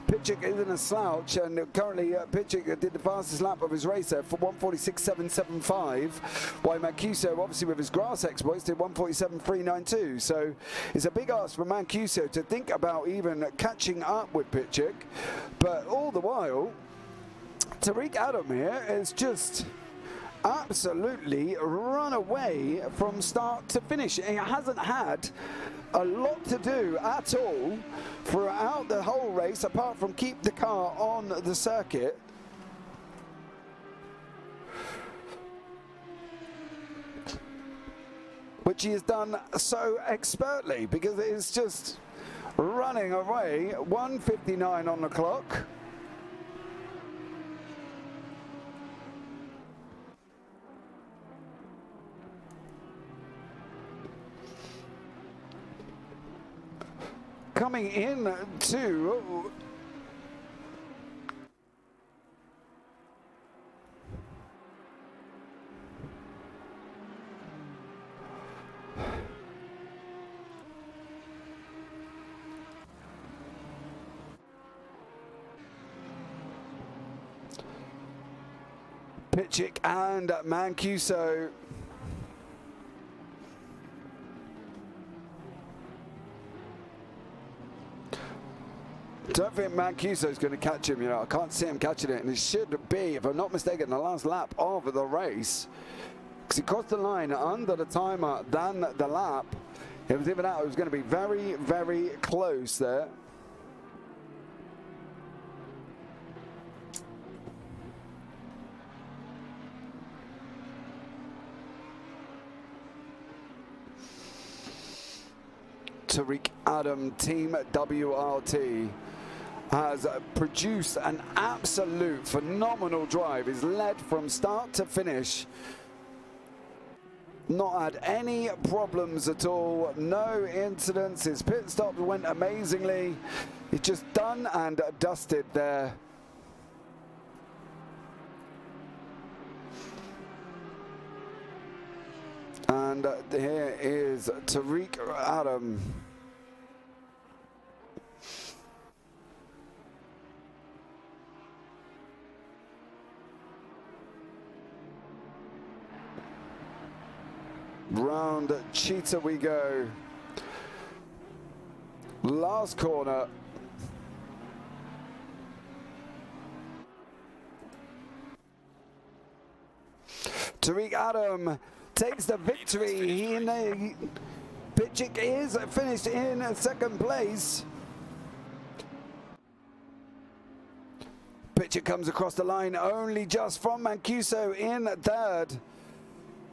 Pitchik isn't a slouch, and currently Pitchik did the fastest lap of his race there for 1:46.775, while Mancuso, obviously with his grass exploits, did 1:47.392. So it's a big ask for Mancuso to think about even catching up with Pitchik, but all the while, Tariq Adam here is just absolutely run away from start to finish. He hasn't had a lot to do at all throughout the whole race, apart from keep the car on the circuit. Which he has done so expertly, because it is just running away. 1:59 on the clock. Coming in to Pitchik and Mancuso. Don't think Mancuso is going to catch him. You know, I can't see him catching it, and it should be, if I'm not mistaken, the last lap of the race, because he crossed the line under the timer than the lap. It was even out. It was going to be very, very close there. Tariq Adam, Team WRT, has produced an absolute phenomenal drive. He's led from start to finish. Not had any problems at all, no incidents. His pit stops went amazingly. He's just done and dusted there. And here is Tariq Adam. Round Cheetah we go. Last corner. Tariq Adam takes the victory. Pitchik is finished in second place. Pitchik comes across the line only just from Mancuso in third.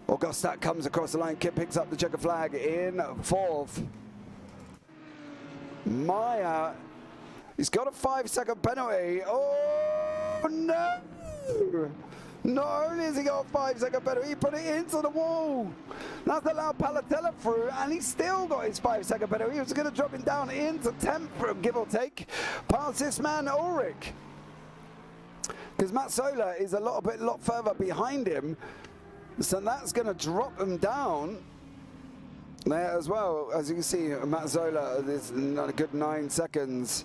Augustat comes across the line, picks up the checker flag in fourth. Maya, he's got a 5-second penalty. Oh, no! Not only has he got a 5-second penalty, he put it into the wall. That's allowed Palatella through, and he's still got his 5-second penalty. He was going to drop him down into 10th, give or take, past this man, Ulrich. Because Mazzola is a lot further behind him, so that's going to drop him down there as well. As you can see, Mazzola is not a good 9 seconds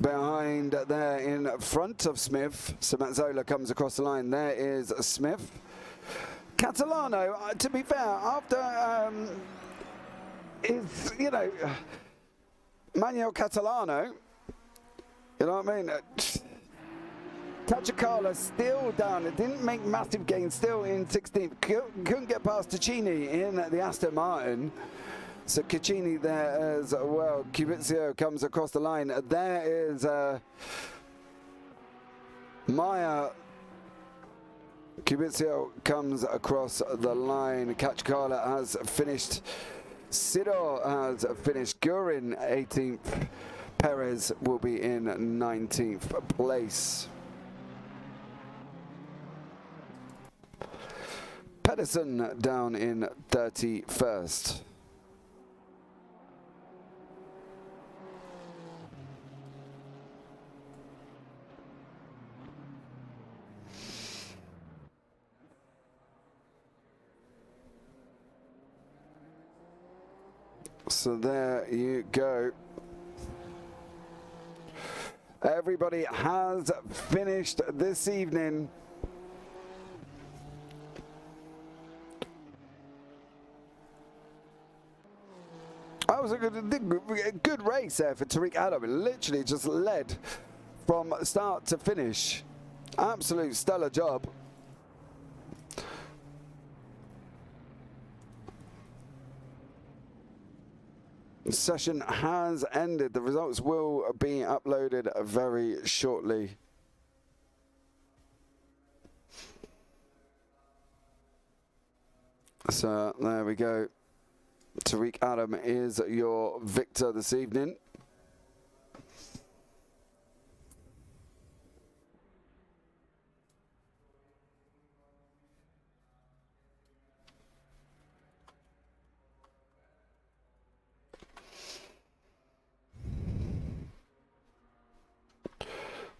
behind there in front of Smith. So Mazzola comes across the line. There is Smith. Catalano, to be fair, after is, you know, Manuel Catalano, you know what I mean? Tachikala still down. It didn't make massive gains, still in 16th. Couldn't get past Ticini in the Aston Martin. So Ticini there as well. Cubizio comes across the line. There is Maya. Cubizio comes across the line. Tachikala has finished. Sidor has finished. Gurin 18th. Perez will be in 19th place. Pedersen down in 31st. So there you go. Everybody has finished this evening. That was a good race there for Tariq Adam. It literally just led from start to finish. Absolute stellar job. The session has ended. The results will be uploaded very shortly. So there we go. Tariq Adam is your victor this evening.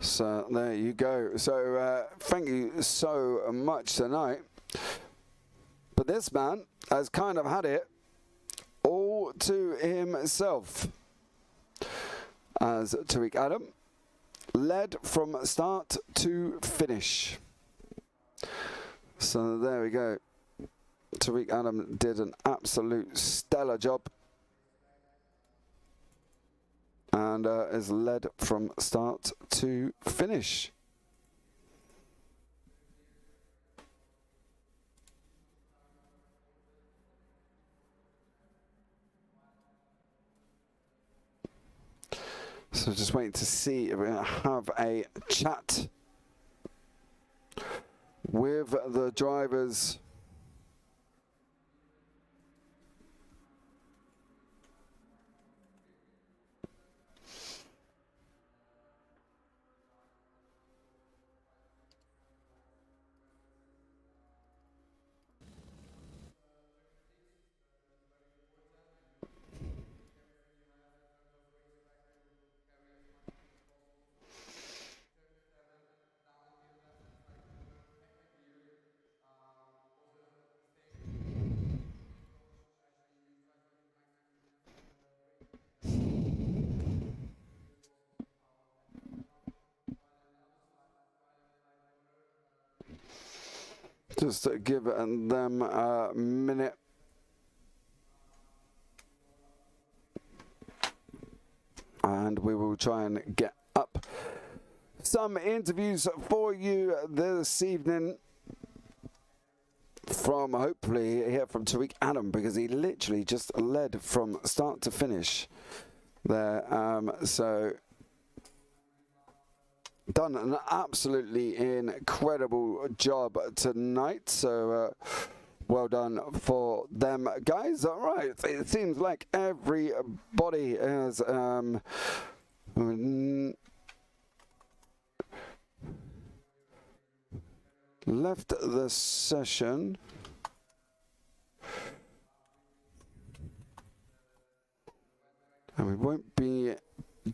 So there you go. So thank you so much tonight. But this man has kind of had it all to himself, as Tariq Adam led from start to finish. So there we go. Tariq Adam did an absolute stellar job and is led from start to finish. So just waiting to see if we're going to have a chat with the drivers. Just to give them a minute. And we will try and get up some interviews for you this evening from, hopefully, hear from Tariq Adam, because he literally just led from start to finish there. So done an absolutely incredible job tonight. So well done for them, guys. All right, it seems like everybody has left the session. And we won't be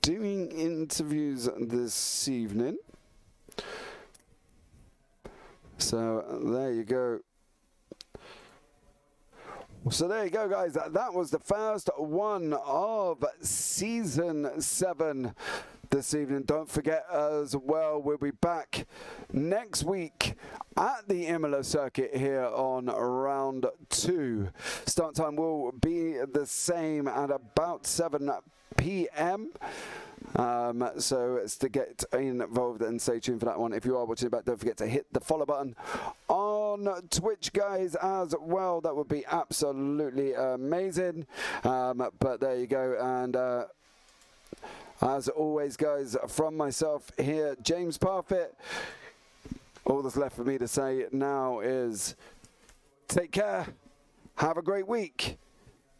doing interviews this evening. So there you go. So there you go, guys. That was the first one of Season 7 this evening. Don't forget as well, we'll be back next week at the Imola circuit here on round 2. Start time will be the same at about 7 p.m. So it's to get involved and stay tuned for that one. If you are watching it back, don't forget to hit the follow button on Twitch, guys, as well. That would be absolutely amazing. But there you go. And as always, guys, from myself here, James Parfitt, all that's left for me to say now is take care, have a great week,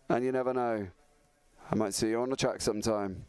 and you never know, I might see you on the track sometime.